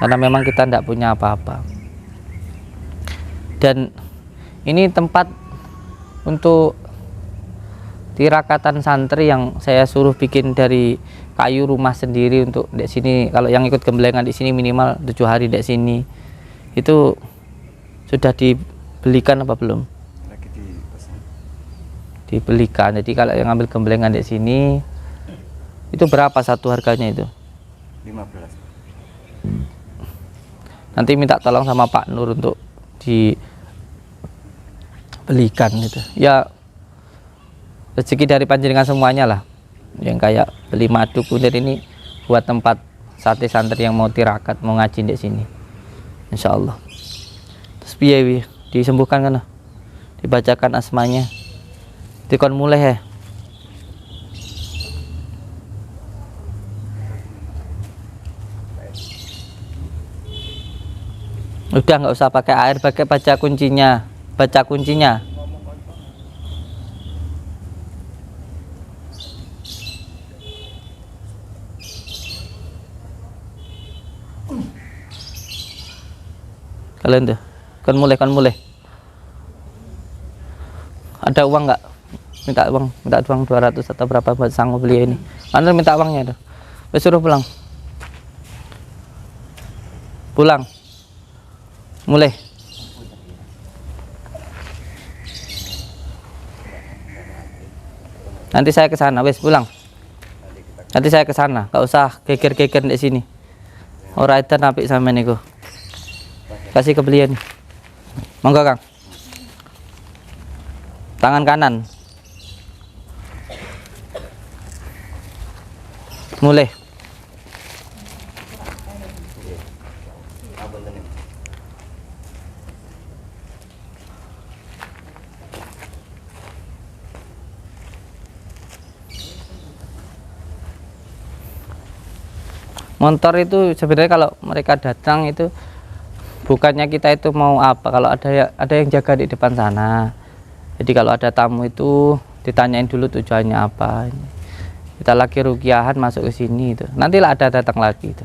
Karena memang kita nggak punya apa-apa. Dan ini tempat untuk tirakatan santri yang saya suruh bikin dari kayu rumah sendiri untuk di sini. Kalau yang ikut gembelengan di sini minimal 7 hari di sini. Itu sudah dibelikan apa belum? lagi dipesan. Dibelikan. Jadi kalau yang ambil gembelengan di sini itu berapa satu harganya itu? 15. Nanti minta tolong sama Pak Nur untuk dibelikan gitu. Ya rezeki dari panjenengan semuanya lah. Yang kayak beli madu kunir ini buat tempat sate santri yang mau tirakat, mau ngaji di sini. Insya Allah. Terus piye wi? Disembuhkan kan? Dibacakan asmanya. Dikon mulai ya. Udah nggak usah pakai air, pakai baca kuncinya. Baca kuncinya. Kalian tuh, kan mulai. Ada uang nggak? Minta uang 200 atau berapa buat sanggup beli ini. Anda minta uangnya tuh. Suruh pulang. Pulang. Mulai. Nanti saya ke sana, wes pulang. Nanti saya ke sana, nggak usah geger-geger di sini. Ora itu napik sama niku. Kasih kebelian. Monggo Kang. Tangan kanan. Mulai. Motor itu sebenarnya kalau mereka datang itu bukannya kita itu mau apa, kalau ada yang jaga di depan sana. Jadi kalau ada tamu itu ditanyain dulu tujuannya apa. Kita lagi rukiahan masuk ke sini itu. Nantilah ada datang lagi itu.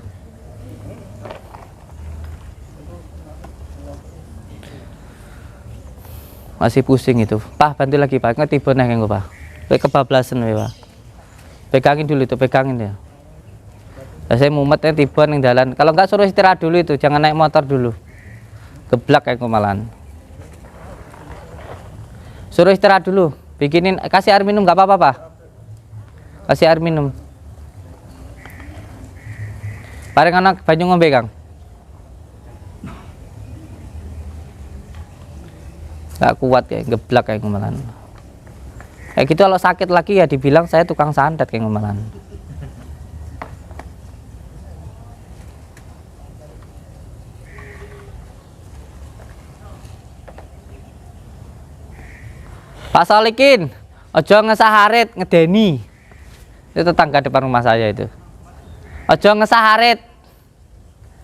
Masih pusing itu. Pak, bantu lagi Pak. Ngerti benar yang Pak. Kebablasan Pak. Pegangin dulu itu, pegangin ya. Saya mumetnya tiba ning jalan. Kalau enggak suruh istirahat dulu itu, jangan naik motor dulu. Geblak kayak kumalan. Suruh istirahat dulu. Bikinin, kasih air minum nggak apa-apa Pak. Kasih air minum. Bareng anak banyu ngombe Kang. nggak kuat kayak geblak kayak ngemalan. Kayak gitu kalau sakit lagi ya dibilang saya tukang santet kayak ngemalan. Pak Solikin, ojo ngesaharit ngedeni. Itu tetangga depan rumah saya itu. Ojo ngesaharit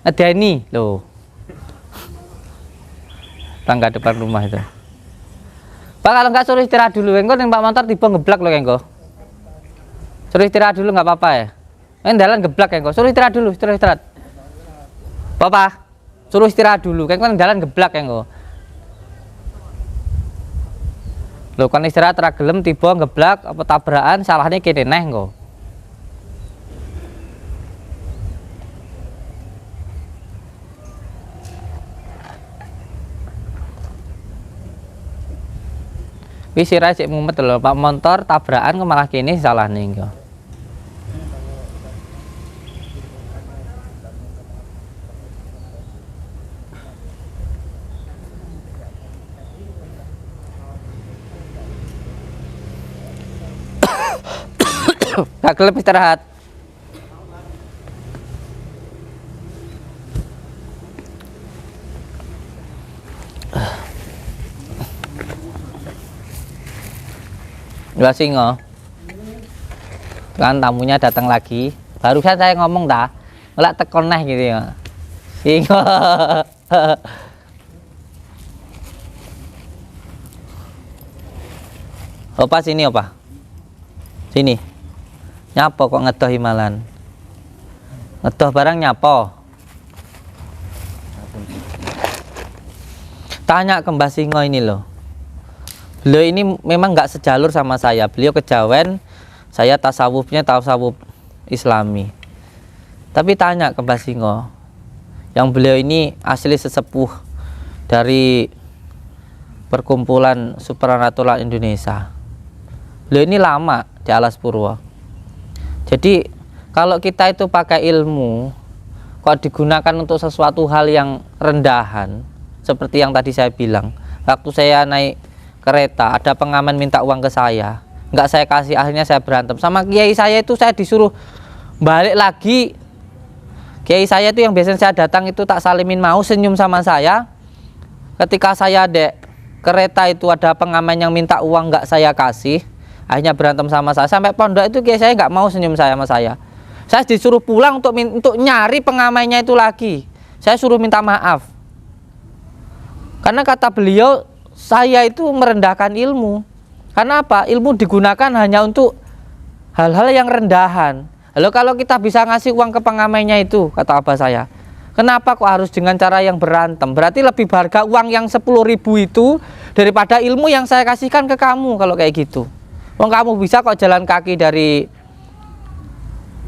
ngedeni loh. Tangga depan rumah itu. Pak kalau nggak suruh istirahat dulu, engko ning Pak motor tiba ngeblak loh engko. Suruh istirahat dulu nggak apa-apa ya. Dalan geblak engko. Suruh istirahat dulu, suruh istirahat. Bapak, suruh istirahat dulu, engko dalan geblak engko. Lho kan istirahat ra gelem tiba ngeblak apa tabrakan salahnya kene neh engko. Wis sira sik mumet lho, Pak motor tabrakan kok malah kene salahne engko. Gak gelem istirahat. Dua singo. Kan tamunya datang lagi. Barusan saya ngomong dah, ngelak tekon neh gitu ya. Singo. Opa sini opa. Sini. Nyapo kok ngedoh himalan. Ngedoh barang nyapo. Tanya ke Mbah Singo ini loh. Beliau ini memang nggak sejalur sama saya. Beliau kejawen, saya tasawufnya tasawuf Islami. Tapi tanya ke Mbah Singo, yang beliau ini asli sesepuh dari perkumpulan supranatural Indonesia. Beliau ini lama di Alas Purwo. Jadi kalau kita itu pakai ilmu kok digunakan untuk sesuatu hal yang rendahan, seperti yang tadi saya bilang, waktu saya naik kereta ada pengamen minta uang ke saya, nggak saya kasih, akhirnya saya berantem sama kiai saya. Itu saya disuruh balik lagi. Kiai saya itu yang biasanya saya datang itu tak salimin, mau senyum sama saya. Ketika saya dek kereta itu ada pengamen yang minta uang, nggak saya kasih, akhirnya berantem sama saya. Sampai pondok itu kiai saya nggak mau senyum saya sama saya. Saya disuruh pulang untuk nyari pengamennya itu lagi. Saya suruh minta maaf. Karena kata beliau, saya itu merendahkan ilmu. Karena apa? Ilmu digunakan hanya untuk hal-hal yang rendahan. Lalu kalau kita bisa ngasih uang ke pengamennya itu, kata abah saya, kenapa kok harus dengan cara yang berantem? Berarti lebih berharga uang yang 10.000 itu daripada ilmu yang saya kasihkan ke kamu kalau kayak gitu. Wong kamu bisa kok jalan kaki dari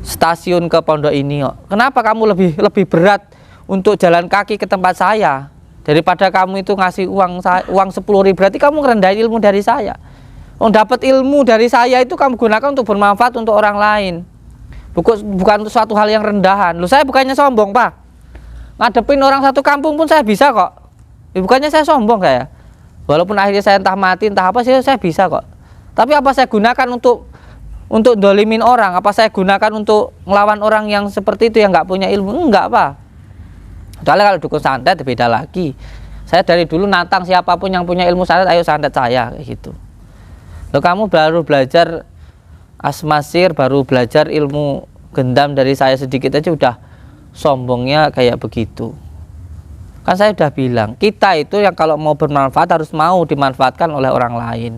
stasiun ke pondok ini kok. Kenapa kamu lebih berat untuk jalan kaki ke tempat saya daripada kamu itu ngasih uang 10.000? Berarti kamu ngerendahin ilmu dari saya. Dapat ilmu dari saya itu kamu gunakan untuk bermanfaat untuk orang lain, bukan untuk suatu hal yang rendahan. Loh, saya bukannya sombong Pak, ngadepin orang satu kampung pun saya bisa kok. Bukannya saya sombong kayak, walaupun akhirnya saya entah mati entah apa sih, saya bisa kok. Tapi apa saya gunakan untuk dolimin orang? Apa saya gunakan untuk ngelawan orang yang seperti itu yang nggak punya ilmu? Enggak Pak. Soalnya kalau dukun santet beda lagi. Saya dari dulu nantang siapapun yang punya ilmu santet, ayo santet saya kayak gitu. Loh, kamu baru belajar asmasir, baru belajar ilmu gendam dari saya sedikit aja udah sombongnya kayak begitu. Kan saya udah bilang, kita itu yang kalau mau bermanfaat harus mau dimanfaatkan oleh orang lain.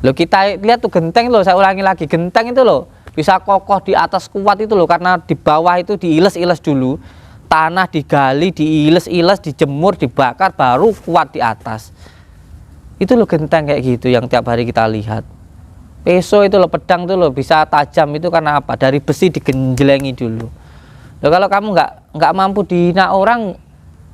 Loh, kita lihat tuh genteng loh, saya ulangi lagi, genteng itu loh bisa kokoh di atas kuat itu loh, karena di bawah itu diiles-iles dulu, tanah digali, diiles-iles, dijemur, dibakar, baru kuat di atas. Itu loh genteng kayak gitu yang tiap hari kita lihat. Peso itu loh, pedang itu loh bisa tajam itu karena apa? Dari besi digenjelengi dulu. Loh, kalau kamu nggak mampu dihina orang,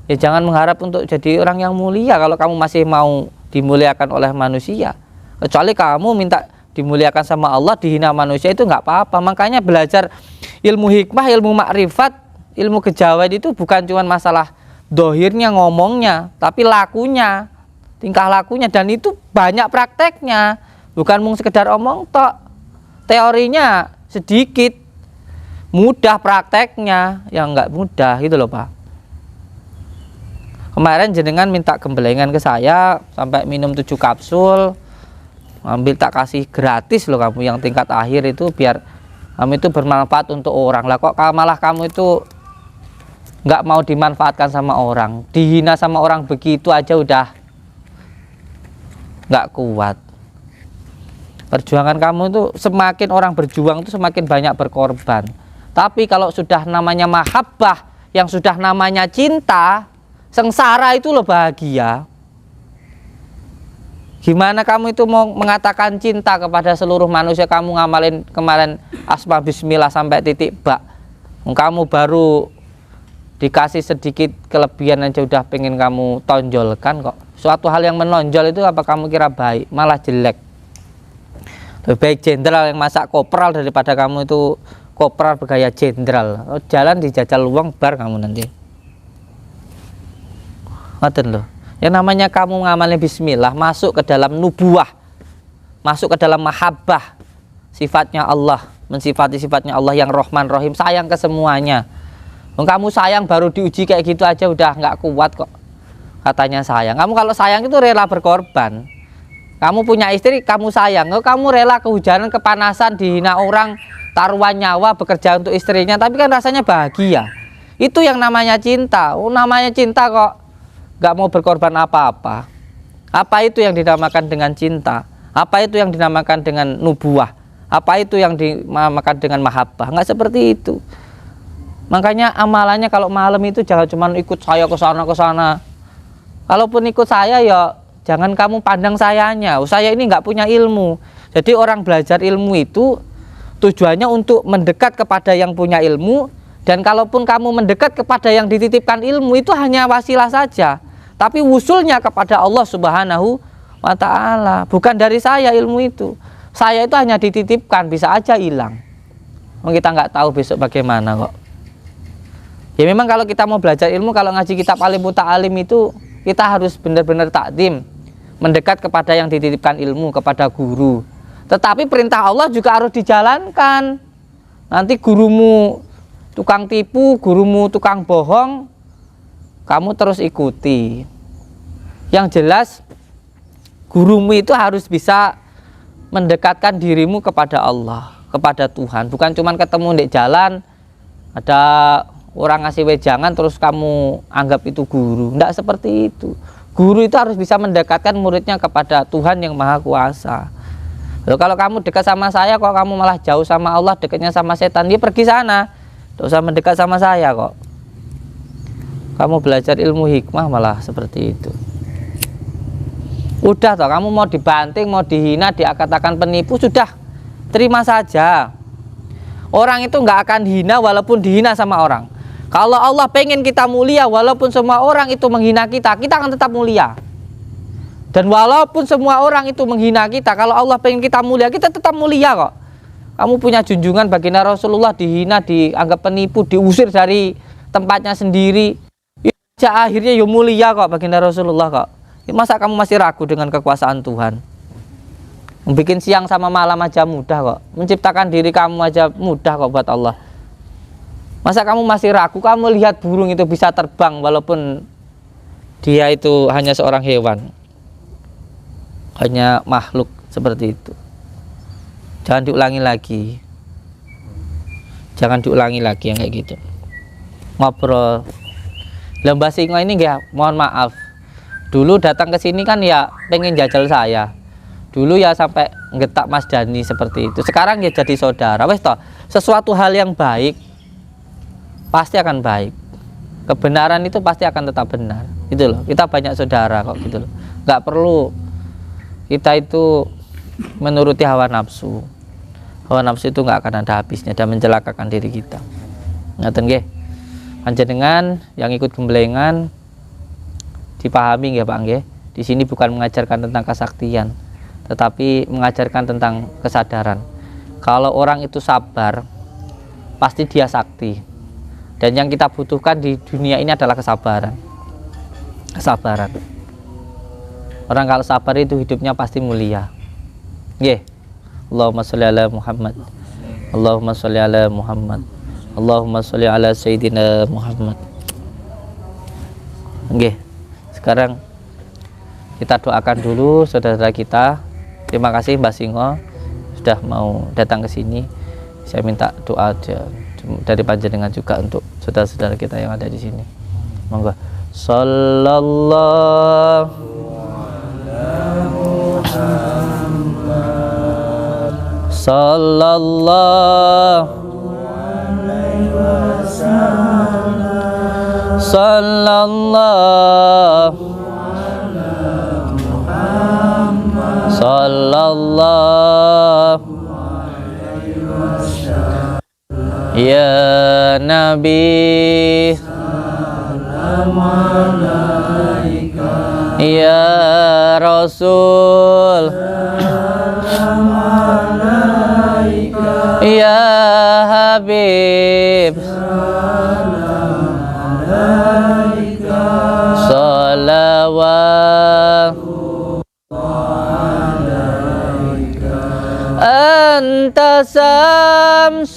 ya jangan mengharap untuk jadi orang yang mulia kalau kamu masih mau dimuliakan oleh manusia. Kecuali kamu minta dimuliakan sama Allah, dihina manusia, itu nggak apa-apa. Makanya belajar ilmu hikmah, ilmu makrifat, ilmu kejawen itu bukan cuma masalah dohirnya ngomongnya, tapi lakunya. tingkah lakunya, dan itu banyak prakteknya, bukan mung sekedar omong tok. Teorinya sedikit, mudah prakteknya yang nggak mudah gitu loh Pak. Kemarin jenengan minta gembelengan ke saya sampai minum 7 kapsul, ambil tak kasih gratis loh kamu yang tingkat akhir itu, biar kamu itu bermanfaat untuk orang. Lah kok malah kamu itu nggak mau dimanfaatkan sama orang, dihina sama orang begitu aja udah nggak kuat. Perjuangan kamu itu semakin orang berjuang itu semakin banyak berkorban. Tapi kalau sudah namanya mahabbah, yang sudah namanya cinta, sengsara itu loh bahagia. Gimana kamu itu mau mengatakan cinta kepada seluruh manusia, kamu ngamalin kemarin asma bismillah sampai titik bak, kamu baru dikasih sedikit kelebihan aja udah pengen kamu tonjolkan kok. Suatu hal yang menonjol itu apa kamu kira baik, malah jelek. Lebih baik jenderal yang masak kopral daripada kamu itu kopral bergaya jenderal. Jalan dijajal uang bar kamu nanti. Ngoten loh. Yang namanya kamu ngamalin bismillah, masuk ke dalam nubuah, masuk ke dalam mahabbah, sifatnya Allah, mensifati sifatnya Allah yang Rahman Rahim, sayang ke semuanya. Kamu sayang baru diuji kayak gitu aja udah nggak kuat kok katanya sayang. Kamu kalau sayang itu rela berkorban. Kamu punya istri, kamu sayang, kamu rela kehujanan, kepanasan, dihina orang, taruhan nyawa bekerja untuk istrinya, tapi kan rasanya bahagia. Itu yang namanya cinta. Namanya cinta kok nggak mau berkorban apa-apa. Apa itu yang dinamakan dengan cinta? Apa itu yang dinamakan dengan nubuah? Apa itu yang dinamakan dengan mahabbah? Nggak seperti itu. Makanya amalannya kalau malam itu jangan cuma ikut saya ke sana. Kalaupun ikut saya ya jangan kamu pandang sayanya. Saya ini nggak punya ilmu. Jadi orang belajar ilmu itu tujuannya untuk mendekat kepada yang punya ilmu. Dan kalaupun kamu mendekat kepada yang dititipkan ilmu itu hanya wasilah saja. Tapi wusulnya kepada Allah Subhanahu wa Ta'ala. Bukan dari saya ilmu itu. Saya itu hanya dititipkan, bisa aja hilang. Kita nggak tahu besok bagaimana kok. Ya memang kalau kita mau belajar ilmu, kalau ngaji kitab alim muta'alim itu kita harus benar-benar takdim, mendekat kepada yang dititipkan ilmu, kepada guru. Tetapi perintah Allah juga harus dijalankan. Nanti gurumu tukang tipu, gurumu tukang bohong, kamu terus ikuti. Yang jelas gurumu itu harus bisa mendekatkan dirimu kepada Allah, kepada Tuhan. Bukan cuma ketemu di jalan, ada orang ngasih wejangan terus kamu anggap itu guru. Tidak seperti itu. Guru itu harus bisa mendekatkan muridnya kepada Tuhan yang Maha Kuasa. Loh, kalau kamu dekat sama saya kok kamu malah jauh sama Allah, dekatnya sama setan, dia pergi sana. Tidak usah mendekat sama saya kok. Kamu belajar ilmu hikmah malah seperti itu. Udah toh, kamu mau dibanting, mau dihina, dikatakan penipu, sudah terima saja. Orang itu nggak akan hina walaupun dihina sama orang. Kalau Allah pengen kita mulia, walaupun semua orang itu menghina kita, kita akan tetap mulia. Dan walaupun semua orang itu menghina kita, kalau Allah pengen kita mulia, kita tetap mulia kok. Kamu punya junjungan baginda Rasulullah, dihina, dianggap penipu, diusir dari tempatnya sendiri, ya akhirnya ya mulia kok baginda Rasulullah kok. Masa kamu masih ragu dengan kekuasaan Tuhan? Bikin siang sama malam aja mudah kok. Menciptakan diri kamu aja mudah kok buat Allah. Masa kamu masih ragu? Kamu lihat burung itu bisa terbang walaupun dia itu hanya seorang hewan, hanya makhluk seperti itu. Jangan diulangi lagi. Jangan diulangi lagi yang kayak gitu. Ngobrol. Lembah Singo ini ya, mohon maaf. Dulu datang ke sini kan ya pengen jajal saya. Dulu ya sampai ngetak Mas Dani seperti itu. Sekarang ya jadi saudara. Wes toh, sesuatu hal yang baik pasti akan baik. Kebenaran itu pasti akan tetap benar. Gitu loh. Kita banyak saudara kok gitu loh. Nggak perlu kita itu menuruti hawa nafsu. Hawa nafsu itu nggak akan ada habisnya dan mencelakakan diri kita. Ngaten nggih. Panjenengan yang ikut gemblengan dipahami nggih Pak nggih. Di sini bukan mengajarkan tentang kesaktian, tetapi mengajarkan tentang kesadaran. Kalau orang itu sabar, pasti dia sakti. Dan yang kita butuhkan di dunia ini adalah kesabaran. Kesabaran. Orang kalau sabar itu hidupnya pasti mulia. Nggih. Allahumma sholli ala Muhammad. Allahumma sholli ala Muhammad. Allahumma sholli ala Sayyidina Muhammad. Nggih. Sekarang kita doakan dulu saudara kita. Terima kasih Mbak Singo sudah mau datang ke sini. Saya minta doa dari panjenengan juga untuk saudara-saudara kita yang ada di sini. Monggo. Sallallahu sallallahu ya Nabi ya Rasul ya Habib salawat anta samsun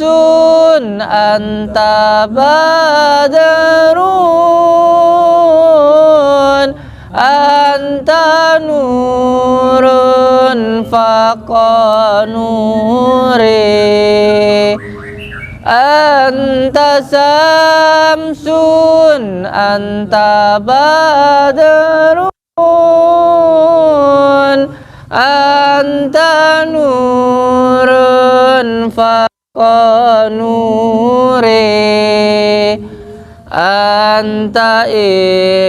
anta badrun anta nurun faqa nuri anta samsun anta badrun anta nurun faqa nuri anta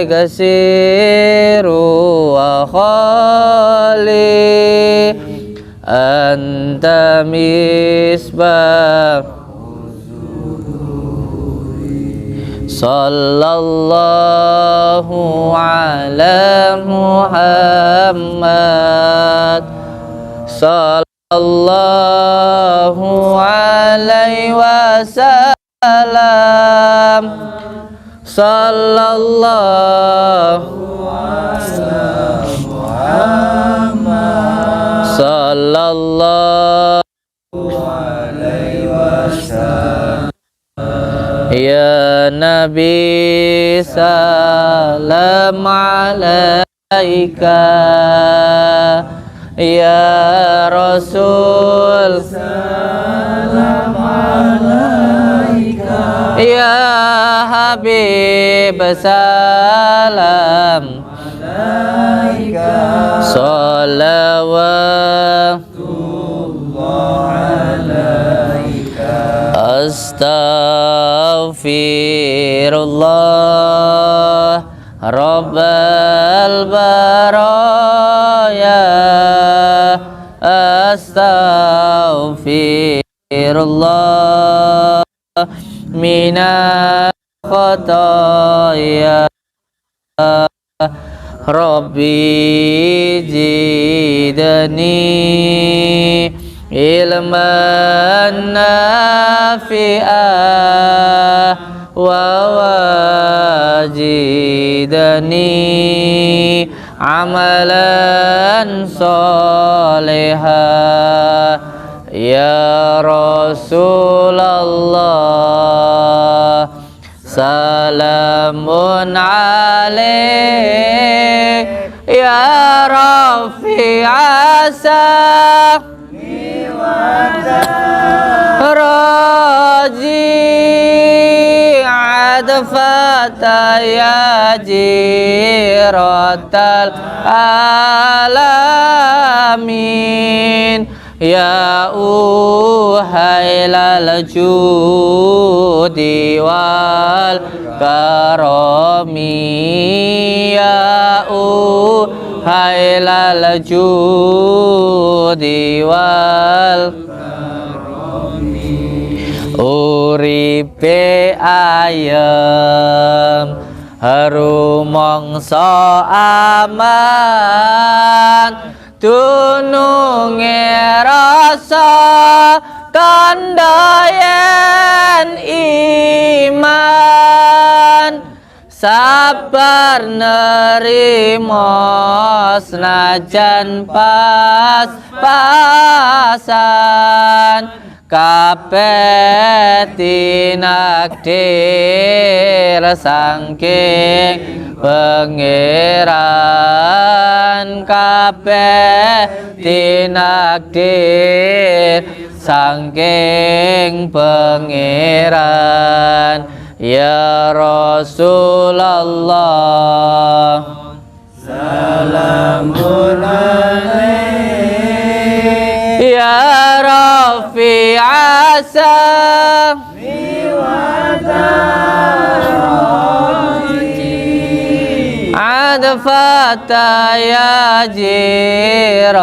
igasiru wa khali anta misbah sallallahu ala Muhammad sallallahu alaihi wasallam sallallahu ala Muhammad sallallahu alaihi wasallam ya Nabi salam alaika ya Rasul salam alaika ya Habib salam alaika salawatullah alaika astaghfirullah rabbal baraya astaghfirullah minal khataya rabbi zidni ilman nafi'ah wa wajidni amalan solehah ya Rasulullah salamun alaik ya Rafi'asa raji adfata ya jiratal alamin ya uhailal judi wal karami ya uhailal judi wal uripe ayem harumangsa aman tununge rasa kandayen iman sabar nerimo senajan pas-pasan kabeh tinakdir saking pangeran kabeh tinakdir saking pangeran ya Rasulullah salamun alaik ya Rafi asa adfata ya jiratal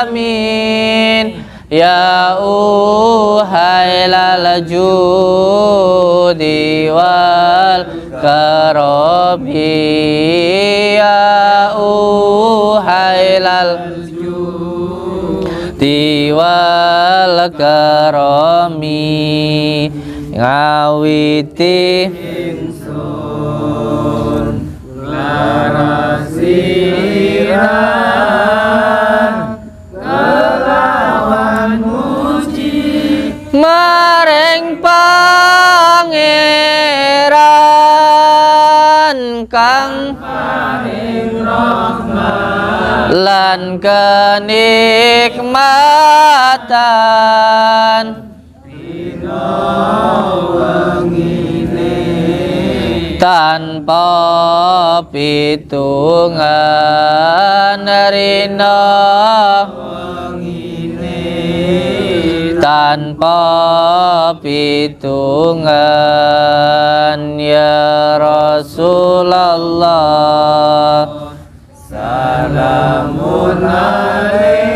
alamin ya uhailal judi wal karami ya uhailal judi wal karami ngawiti ingsun larasiran kelawan muji maring pangeran kang paring rahmat lan kenikmatan tanpa pitungan rina tanpa pitungan ya Rasulullah salamun alaik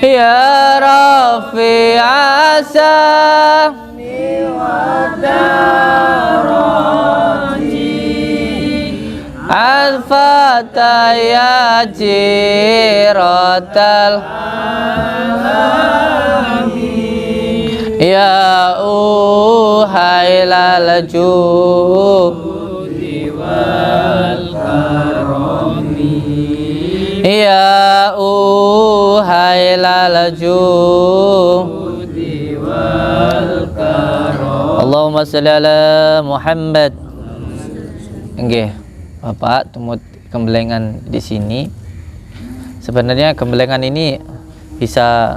ya Rafi asa al-fata ya jiratal alamin ya uhailal judi wal karami ya uhailal judi wal karami Allahumma sholli ala Muhammad. Nggih Bapak, tumut gembelengan di sini. Sebenarnya gembelengan ini bisa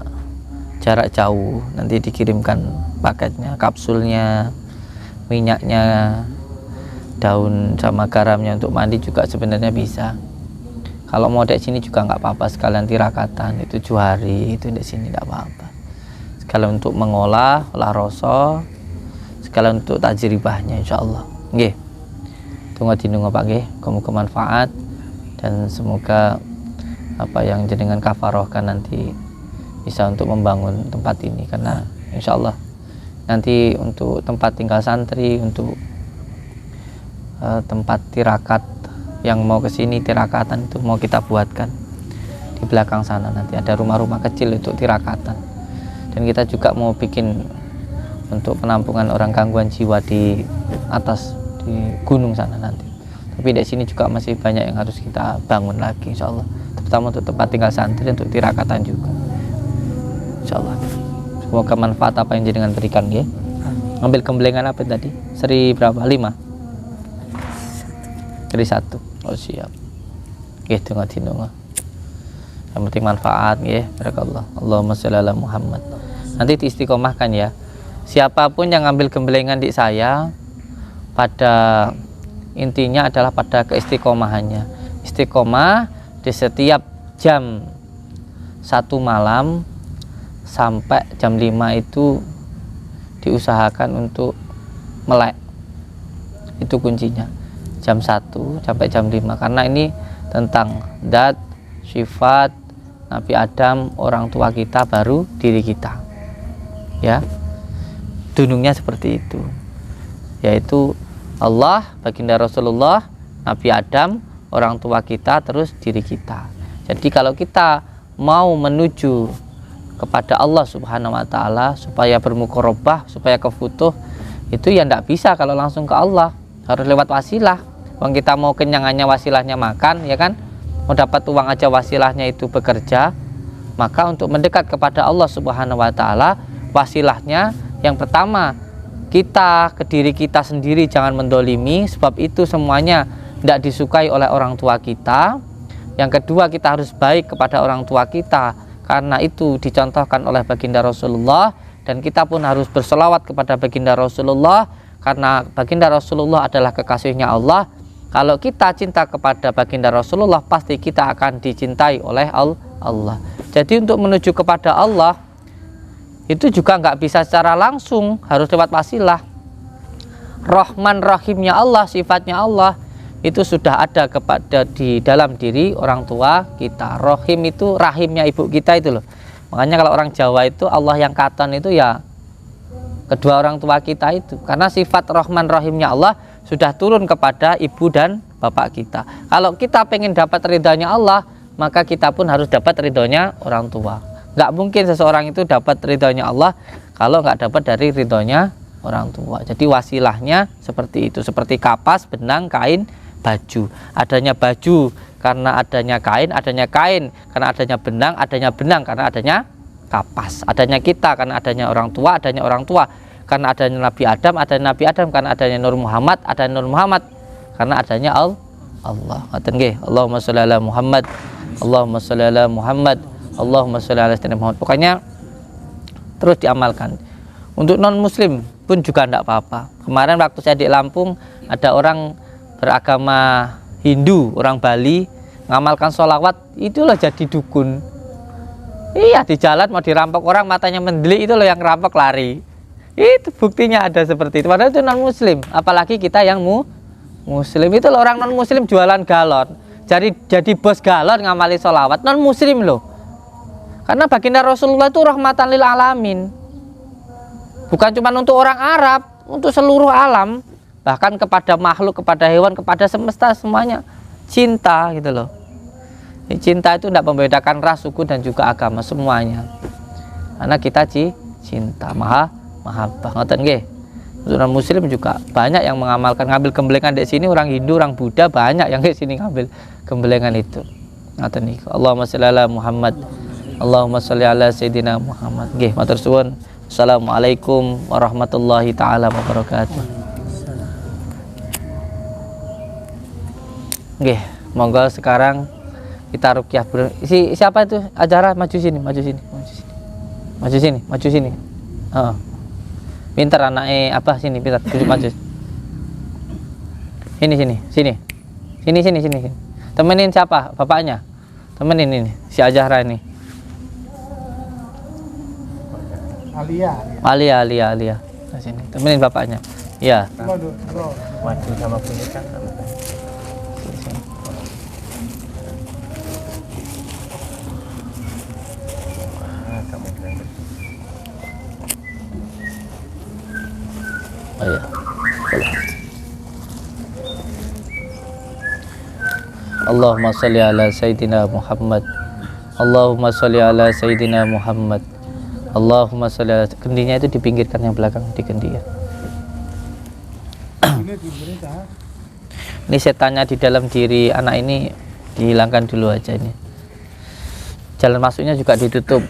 jarak jauh, nanti dikirimkan paketnya, kapsulnya, minyaknya, daun sama garamnya untuk mandi juga sebenarnya bisa. Kalau mau di sini juga nggak apa-apa, sekalian tirakatan itu juari itu di sini nggak apa-apa. Sekalian untuk mengolah, olah rasa, sekalian untuk tajribahnya insyaallah. Nggih. Tunggu dinungo Pak nggih, muga manfaat dan semoga apa yang jenengan kafarohkan nanti bisa untuk membangun tempat ini, karena insyaallah nanti untuk tempat tinggal santri, untuk tempat tirakat yang mau ke sini tirakatan itu mau kita buatkan di belakang sana, nanti ada rumah-rumah kecil untuk tirakatan, dan kita juga mau bikin untuk penampungan orang gangguan jiwa di atas di gunung sana nanti. Tapi di sini juga masih banyak yang harus kita bangun lagi insyaallah, terutama untuk tempat tinggal santri, untuk tirakatan juga insyaallah. Semoga manfaat apa yang jenengan berikan ya. Ambil gembelengan apa tadi? Seri berapa? 5? Seri 1. Oh siap. Oke, tunggu. Yang penting manfaat ya. Barakallah. Allahumma sholli ala Muhammad. Nanti diistiqomahkan ya. Siapapun yang ngambil gembelengan di saya, pada intinya adalah pada keistiqomahannya. Istiqomah di setiap jam 1 malam sampai jam 5 itu diusahakan untuk melek. Itu kuncinya. Jam 1 sampai jam 5, karena ini tentang zat, sifat Nabi Adam, orang tua kita, baru diri kita. Ya. Dunungnya seperti itu. Yaitu Allah, baginda Rasulullah, Nabi Adam, orang tua kita, terus diri kita. Jadi kalau kita mau menuju kepada Allah Subhanahu wa taala supaya bermuqarabah, supaya kefutuh, itu ya tidak bisa kalau langsung ke Allah, harus lewat wasilah. Wong kita mau kenyangannya wasilahnya makan, ya kan, mau dapat uang aja wasilahnya itu bekerja. Maka untuk mendekat kepada Allah Subhanahu wa Ta'ala, wasilahnya yang pertama, kita ke diri kita sendiri jangan mendolimi, sebab itu semuanya tidak disukai oleh orang tua kita. Yang kedua, kita harus baik kepada orang tua kita, karena itu dicontohkan oleh baginda Rasulullah, dan kita pun harus berselawat kepada baginda Rasulullah, karena baginda Rasulullah adalah kekasihnya Allah. Kalau kita cinta kepada baginda Rasulullah, pasti kita akan dicintai oleh Allah. Jadi untuk menuju kepada Allah itu juga nggak bisa secara langsung, harus lewat wasilah. Rahman Rahimnya Allah, sifatnya Allah itu sudah ada kepada di dalam diri orang tua kita. Rahim itu rahimnya ibu kita itu loh. Makanya kalau orang Jawa itu Allah yang katon itu ya kedua orang tua kita itu, karena sifat Rahman Rahimnya Allah sudah turun kepada ibu dan bapak kita. Kalau kita pengen dapat ridhonya Allah, maka kita pun harus dapat ridhonya orang tua. Nggak mungkin seseorang itu dapat ridhonya Allah kalau nggak dapat dari ridhonya orang tua. Jadi wasilahnya seperti itu, seperti kapas, benang, kain, baju. Adanya baju karena adanya kain karena adanya benang karena adanya kapas. Adanya kita karena adanya orang tua karena adanya Nabi Adam karena adanya Nur Muhammad karena adanya Allah. Ngaten nggih, Allahumma sholli ala Muhammad, Allahumma sholli ala Muhammad, Allahumma sholli ala sayyidina Muhammad. Pokoknya terus diamalkan. Untuk non muslim pun juga tidak apa-apa. Kemarin waktu saya di Lampung, ada orang beragama Hindu, orang Bali, ngamalkan sholawat, itulah jadi dukun. Iya, di jalan mau dirampok orang, matanya mendelik, itu loh yang rampok lari. Itu buktinya ada seperti itu. Padahal itu non muslim, apalagi kita yang muslim. Itu loh orang non muslim jualan galon, jadi bos galon ngamali sholawat, non muslim loh. Karena baginda Rasulullah itu rahmatan lil alamin, bukan cuma untuk orang Arab, untuk seluruh alam, bahkan kepada makhluk, kepada hewan, kepada semesta, semuanya cinta gitu loh. Cinta itu tidak membedakan ras, suku, dan juga agama, semuanya. Karena kita cinta, mahabbah. Ngoten nggih. Untuk muslim juga banyak yang ngambil gembelengan di sini, orang Hindu, orang Buddha banyak yang di sini ngambil gembelengan itu. Ngoten niku. Allahumma sholli ala Muhammad. Allahumma sholli ala sayyidina Muhammad. Nggih, matur suwun. Assalamualaikum warahmatullahi taala wabarakatuh. Nggih, monggo sekarang kita ruqyah. Siapa itu? Ajarah, maju sini. Pinter anaknya apa sini, pinter duduk maju. Sini. Temenin siapa? Bapaknya. Temenin ini si Ajarah ini. Alia. Nah, sini. Temenin bapaknya. Iya. Maju sama punya kan. Oh ya. Allahumma sholli ala sayyidina Muhammad. Allahumma sholli ala sayyidina Muhammad. Allahumma sholli ala, kendinya itu dipinggirkan yang belakang, di kendi ya. Ini setannya di dalam diri anak ini dihilangkan dulu aja ini. Jalan masuknya juga ditutup.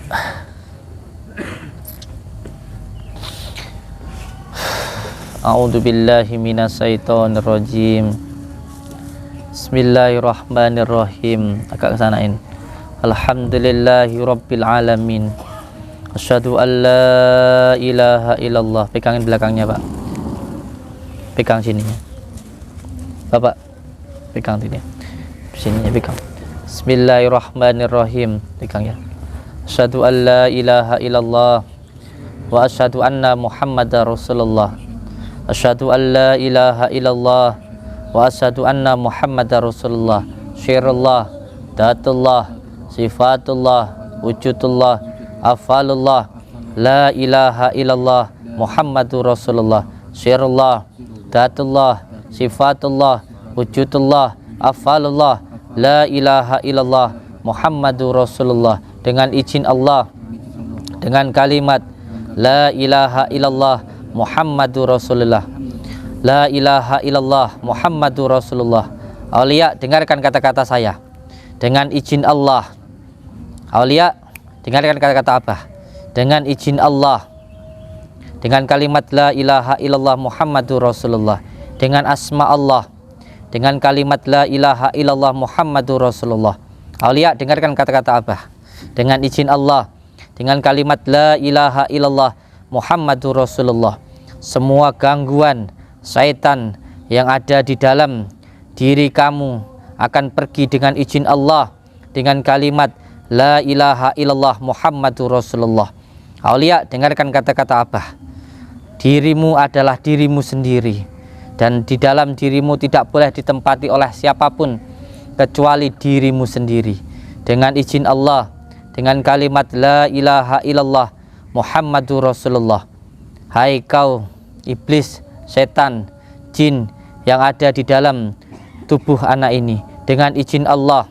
A'udzu billahi minasyaitonir rajim. Bismillahirrahmanirrahim. Agak kesanain. Alhamdulillahi rabbil alamin. Asyhadu an la ilaha illallah. Pegangin belakangnya, Pak. Pegang sininya. Bapak, pegang sini. Sininya pegang. Bismillahirrahmanirrahim. Pegang ya. Asyhadu an la ilaha illallah wa asyhadu anna Muhammadar Rasulullah. Asyhadu an la ilaha illallah wa asyhadu anna Muhammadar Rasulullah. Syirullah, datullah, sifatullah, wujudullah, afalullah, la ilaha illallah Muhammadur Rasulullah. Syirullah, datullah, sifatullah, wujudullah, afalullah, la ilaha illallah Muhammadur Rasulullah. Dengan izin Allah, dengan kalimat la ilaha illallah Muhammadur Rasulullah. La ilaha illallah Muhammadur Rasulullah. Aulia, dengarkan kata-kata saya. Dengan izin Allah. Aulia, dengarkan kata-kata Abah. Dengan izin Allah. Dengan kalimat la ilaha illallah Muhammadur Rasulullah. Dengan asma Allah. Dengan kalimat la ilaha illallah Muhammadur Rasulullah. Aulia, dengarkan kata-kata Abah. Dengan izin Allah. Dengan kalimat la ilaha illallah Muhammadur Rasulullah. Semua gangguan syaitan yang ada di dalam diri kamu akan pergi dengan izin Allah. Dengan kalimat la ilaha illallah Muhammadur Rasulullah. Aulia, dengarkan kata-kata Abah. Dirimu adalah dirimu sendiri, dan di dalam dirimu tidak boleh ditempati oleh siapapun kecuali dirimu sendiri. Dengan izin Allah, dengan kalimat la ilaha illallah Muhammadur Rasulullah. Hai kau iblis, setan, jin yang ada di dalam tubuh anak ini, dengan izin Allah,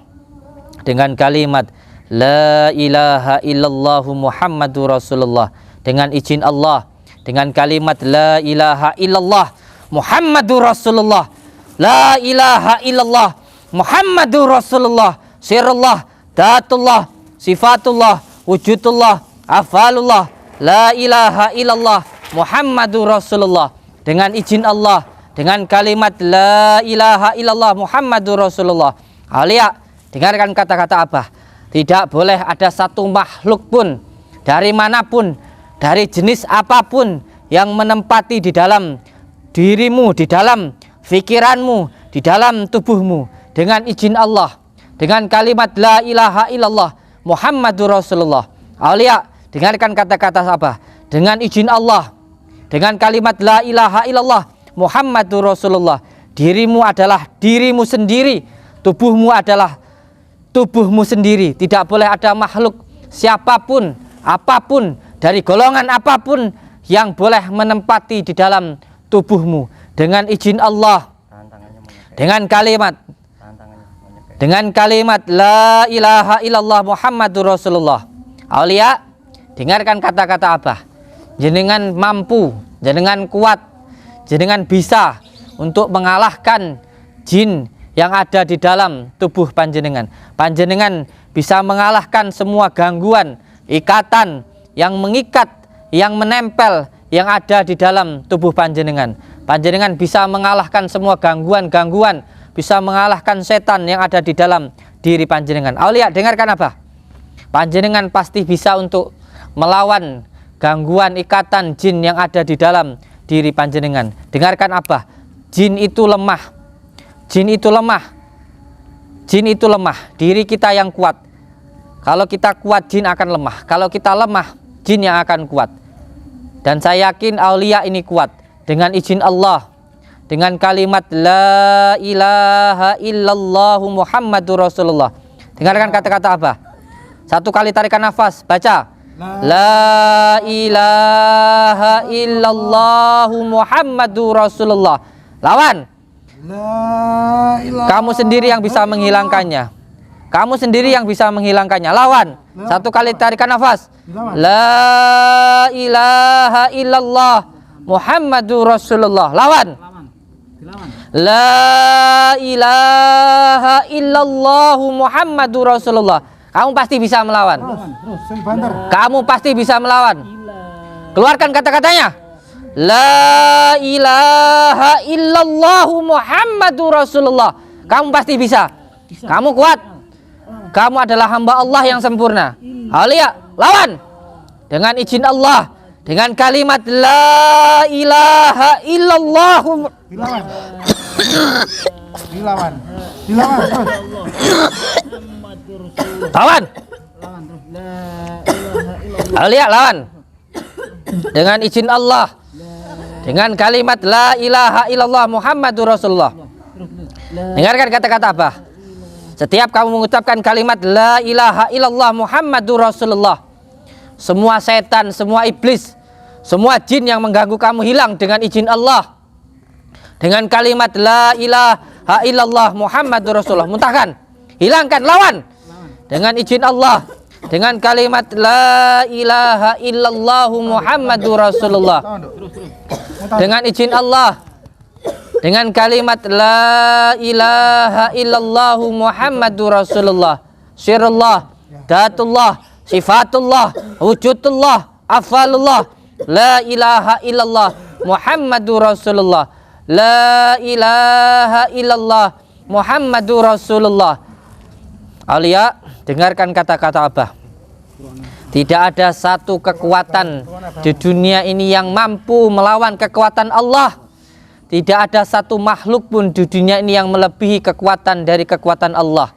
dengan kalimat la ilaha illallah Muhammadur Rasulullah, dengan izin Allah, dengan kalimat la ilaha illallah Muhammadur Rasulullah. La ilaha illallah Muhammadur Rasulullah. Sirullah, datullah, sifatullah, wujudullah, afalullah. La ilaha illallah Muhammadur Rasulullah. Dengan izin Allah, dengan kalimat la ilaha illallah Muhammadur Rasulullah. Aulia, dengarkan kata-kata Abah. Tidak boleh ada satu makhluk pun, dari manapun, dari jenis apapun, yang menempati di dalam dirimu, di dalam fikiranmu, di dalam tubuhmu. Dengan izin Allah, dengan kalimat la ilaha illallah Muhammadur Rasulullah. Aulia, dengarkan kata-kata Abah. Dengan izin Allah, dengan kalimat la ilaha illallah Muhammadur Rasulullah. Dirimu adalah dirimu sendiri, tubuhmu adalah tubuhmu sendiri. Tidak boleh ada makhluk siapapun, apapun, dari golongan apapun yang boleh menempati di dalam tubuhmu. Dengan izin Allah, dengan kalimat la ilaha illallah Muhammadur Rasulullah. Aulia, dengarkan kata-kata Abah. Jenengan mampu, jenengan kuat, jenengan bisa untuk mengalahkan jin yang ada di dalam tubuh panjenengan. Panjenengan bisa mengalahkan semua gangguan, ikatan yang mengikat, yang menempel, yang ada di dalam tubuh panjenengan. Panjenengan bisa mengalahkan semua gangguan-gangguan, bisa mengalahkan setan yang ada di dalam diri panjenengan. Aulia, dengarkan Abah. Panjenengan pasti bisa untuk melawan gangguan, ikatan jin yang ada di dalam diri panjenengan. Dengarkan Abah. Jin itu lemah. Jin itu lemah. Jin itu lemah. Diri kita yang kuat. Kalau kita kuat, jin akan lemah. Kalau kita lemah, jin yang akan kuat. Dan saya yakin aulia ini kuat. Dengan izin Allah, dengan kalimat la ilaha illallah Muhammadur Rasulullah. Dengarkan kata-kata Abah. Satu kali tarikan nafas, baca la ilaha illallah Muhammadur Rasulullah. Lawan. Kamu sendiri yang bisa menghilangkannya. Kamu sendiri yang bisa menghilangkannya. Lawan. Satu kali tarikan nafas. La ilaha illallah Muhammadur Rasulullah. Lawan. La ilaha illallah Muhammadur Rasulullah. Kamu pasti bisa melawan. Kamu pasti bisa melawan. Keluarkan kata-katanya. La ilaha illallah Muhammadur Rasulullah. Kamu pasti bisa. Kamu kuat. Kamu adalah hamba Allah yang sempurna. Aulia, lawan. Dengan izin Allah, dengan kalimat la ilaha illallah. Dilawan. Dilawan. Dilawan. Lawan. Aulia, lawan. Dengan izin Allah, dengan kalimat la ilaha illallah Muhammadur Rasulullah. Dengarkan kata-kata Abah. Setiap kamu mengucapkan kalimat la ilaha illallah Muhammadur Rasulullah, semua setan, semua iblis, semua jin yang mengganggu kamu hilang dengan izin Allah. Dengan kalimat la ilaha illallah Muhammadur Rasulullah. Muntahkan, hilangkan, lawan. Dengan izin Allah, dengan kalimat la ilaha illallah Muhammadur Rasulullah, dengan izin Allah, dengan kalimat la ilaha illallah Muhammadur Rasulullah, sirullah, datullah, sifatullah, wujudullah, afalullah, la ilaha illallah Muhammadur Rasulullah, la ilaha illallah Muhammadur Rasulullah. Aulia, dengarkan kata-kata Abah. Tidak ada satu kekuatan di dunia ini yang mampu melawan kekuatan Allah. Tidak ada satu makhluk pun di dunia ini yang melebihi kekuatan dari kekuatan Allah.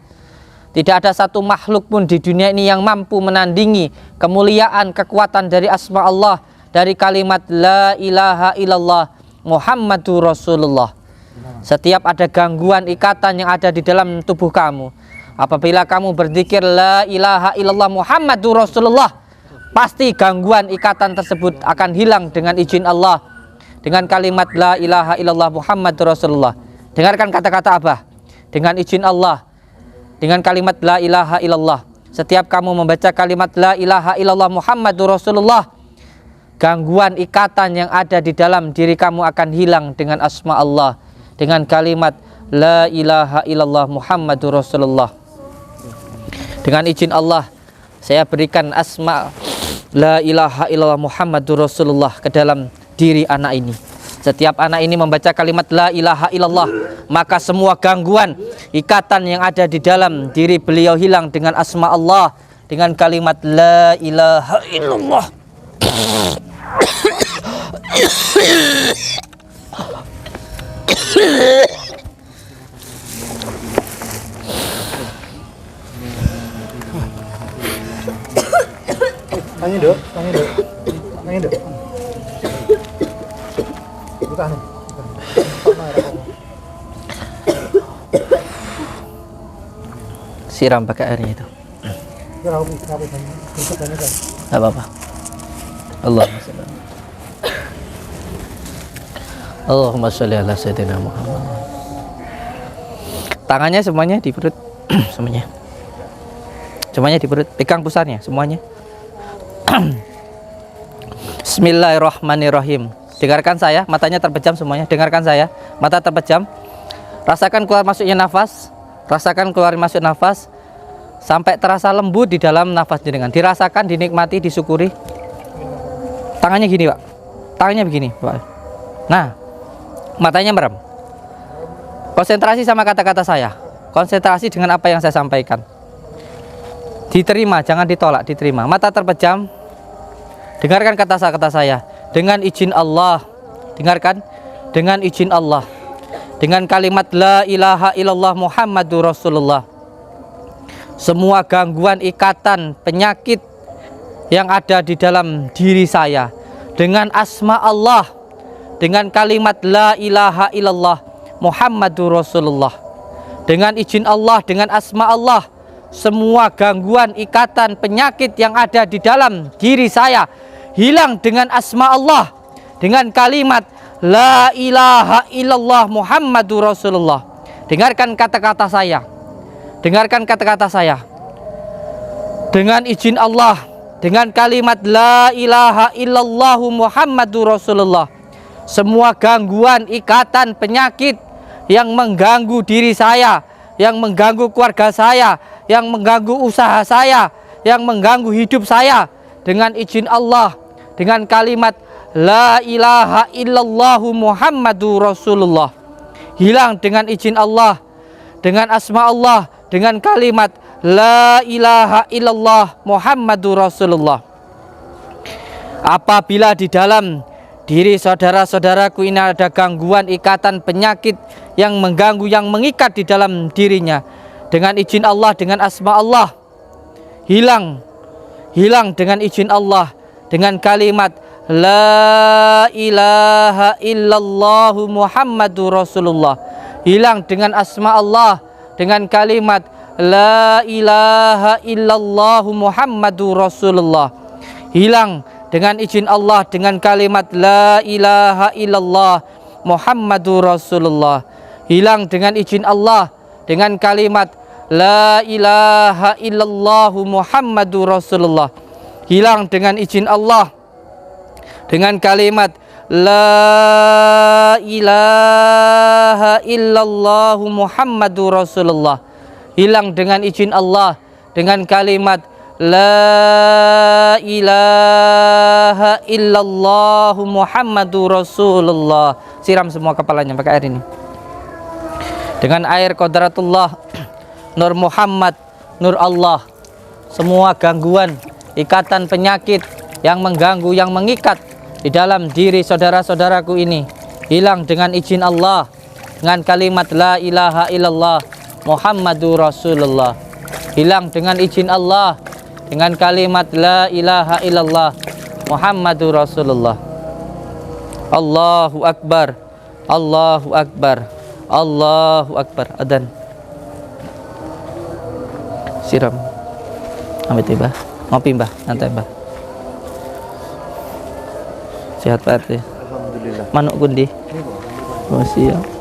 Tidak ada satu makhluk pun di dunia ini yang mampu menandingi kemuliaan kekuatan dari asma Allah, dari kalimat la ilaha illallah Muhammadur Rasulullah. Setiap ada gangguan ikatan yang ada di dalam tubuh kamu, apabila kamu berzikir la ilaha illallah Muhammadur Rasulullah, pasti gangguan ikatan tersebut akan hilang dengan izin Allah, dengan kalimat la ilaha illallah Muhammadur Rasulullah. Dengarkan kata-kata Abah. Dengan izin Allah, dengan kalimat la ilaha illallah, setiap kamu membaca kalimat la ilaha illallah Muhammadur Rasulullah, gangguan ikatan yang ada di dalam diri kamu akan hilang dengan asma Allah, dengan kalimat la ilaha illallah Muhammadur Rasulullah. Dengan izin Allah, saya berikan asma la ilaha illallah Muhammadur Rasulullah ke dalam diri anak ini. Setiap anak ini membaca kalimat la ilaha illallah, maka semua gangguan ikatan yang ada di dalam diri beliau hilang dengan asma Allah, dengan kalimat la ilaha illallah. Tanya dok. Bukan. Siram pakai airnya itu. Gak apa-apa. Allahumma sholli ala sayyidina Muhammad. Tangannya semuanya di perut. Semuanya di perut. Pegang pusarnya semuanya. Bismillahirrahmanirrahim. Dengarkan saya, matanya terpejam semuanya. Dengarkan saya, mata terpejam. Rasakan keluar masuknya nafas. Rasakan keluar masuk nafas sampai terasa lembut di dalam nafas jenengan. Dirasakan, dinikmati, disyukuri. Tangannya gini, Pak. Tangannya begini, Pak. Nah, matanya merem. Konsentrasi sama kata-kata saya. Konsentrasi dengan apa yang saya sampaikan. Diterima, jangan ditolak, diterima. Mata terpejam. Dengarkan kata-kata saya. Dengan izin Allah. Dengarkan. Dengan izin Allah. Dengan kalimat la ilaha illallah Muhammadur Rasulullah, semua gangguan ikatan penyakit yang ada di dalam diri saya, dengan asma Allah, dengan kalimat la ilaha illallah Muhammadur Rasulullah, dengan izin Allah, dengan asma Allah, semua gangguan ikatan penyakit yang ada di dalam diri saya hilang dengan asma Allah, dengan kalimat la ilaha illallah Muhammadur Rasulullah. Dengarkan kata-kata saya. Dengarkan kata-kata saya. Dengan izin Allah, dengan kalimat la ilaha illallah Muhammadur Rasulullah, semua gangguan ikatan penyakit yang mengganggu diri saya, yang mengganggu keluarga saya, yang mengganggu usaha saya, yang mengganggu hidup saya, dengan izin Allah, dengan kalimat la ilaha illallah Muhammadur Rasulullah, hilang dengan izin Allah, dengan asma Allah, dengan kalimat la ilaha illallah Muhammadur Rasulullah. Apabila di dalam diri saudara-saudaraku ini ada gangguan ikatan penyakit yang mengganggu, yang mengikat di dalam dirinya, dengan izin Allah, dengan asma Allah, hilang dengan izin Allah, dengan kalimat la ilaha illallah Muhammadur Rasulullah, hilang dengan asma Allah, dengan kalimat la ilaha illallah Muhammadur Rasulullah, hilang dengan izin Allah, dengan kalimat la ilaha illallah Muhammadur Rasulullah, hilang dengan izin Allah, dengan kalimat la ilaha illallah Muhammadur Rasulullah. Hilang dengan izin Allah dengan kalimat la ilaha illallah Muhammadur Rasulullah. Hilang dengan izin Allah dengan kalimat la ilaha illallah Muhammadur Rasulullah. Siram semua kepalanya pakai air ini dengan air qadratullah, nur Muhammad, nur Allah. Semua gangguan, ikatan penyakit yang mengganggu, yang mengikat di dalam diri saudara-saudaraku ini hilang dengan izin Allah dengan kalimat la ilaha illallah Muhammadur Rasulullah. Hilang dengan izin Allah dengan kalimat la ilaha illallah Muhammadur Rasulullah. Allahu Akbar, Allahu Akbar, Allahu Akbar. Adzan. Siram. Ambil tiba. Ngopi mbah, nanti mbah. Sehat Pak RT. Alhamdulillah. Manuk kundi. Oh siap.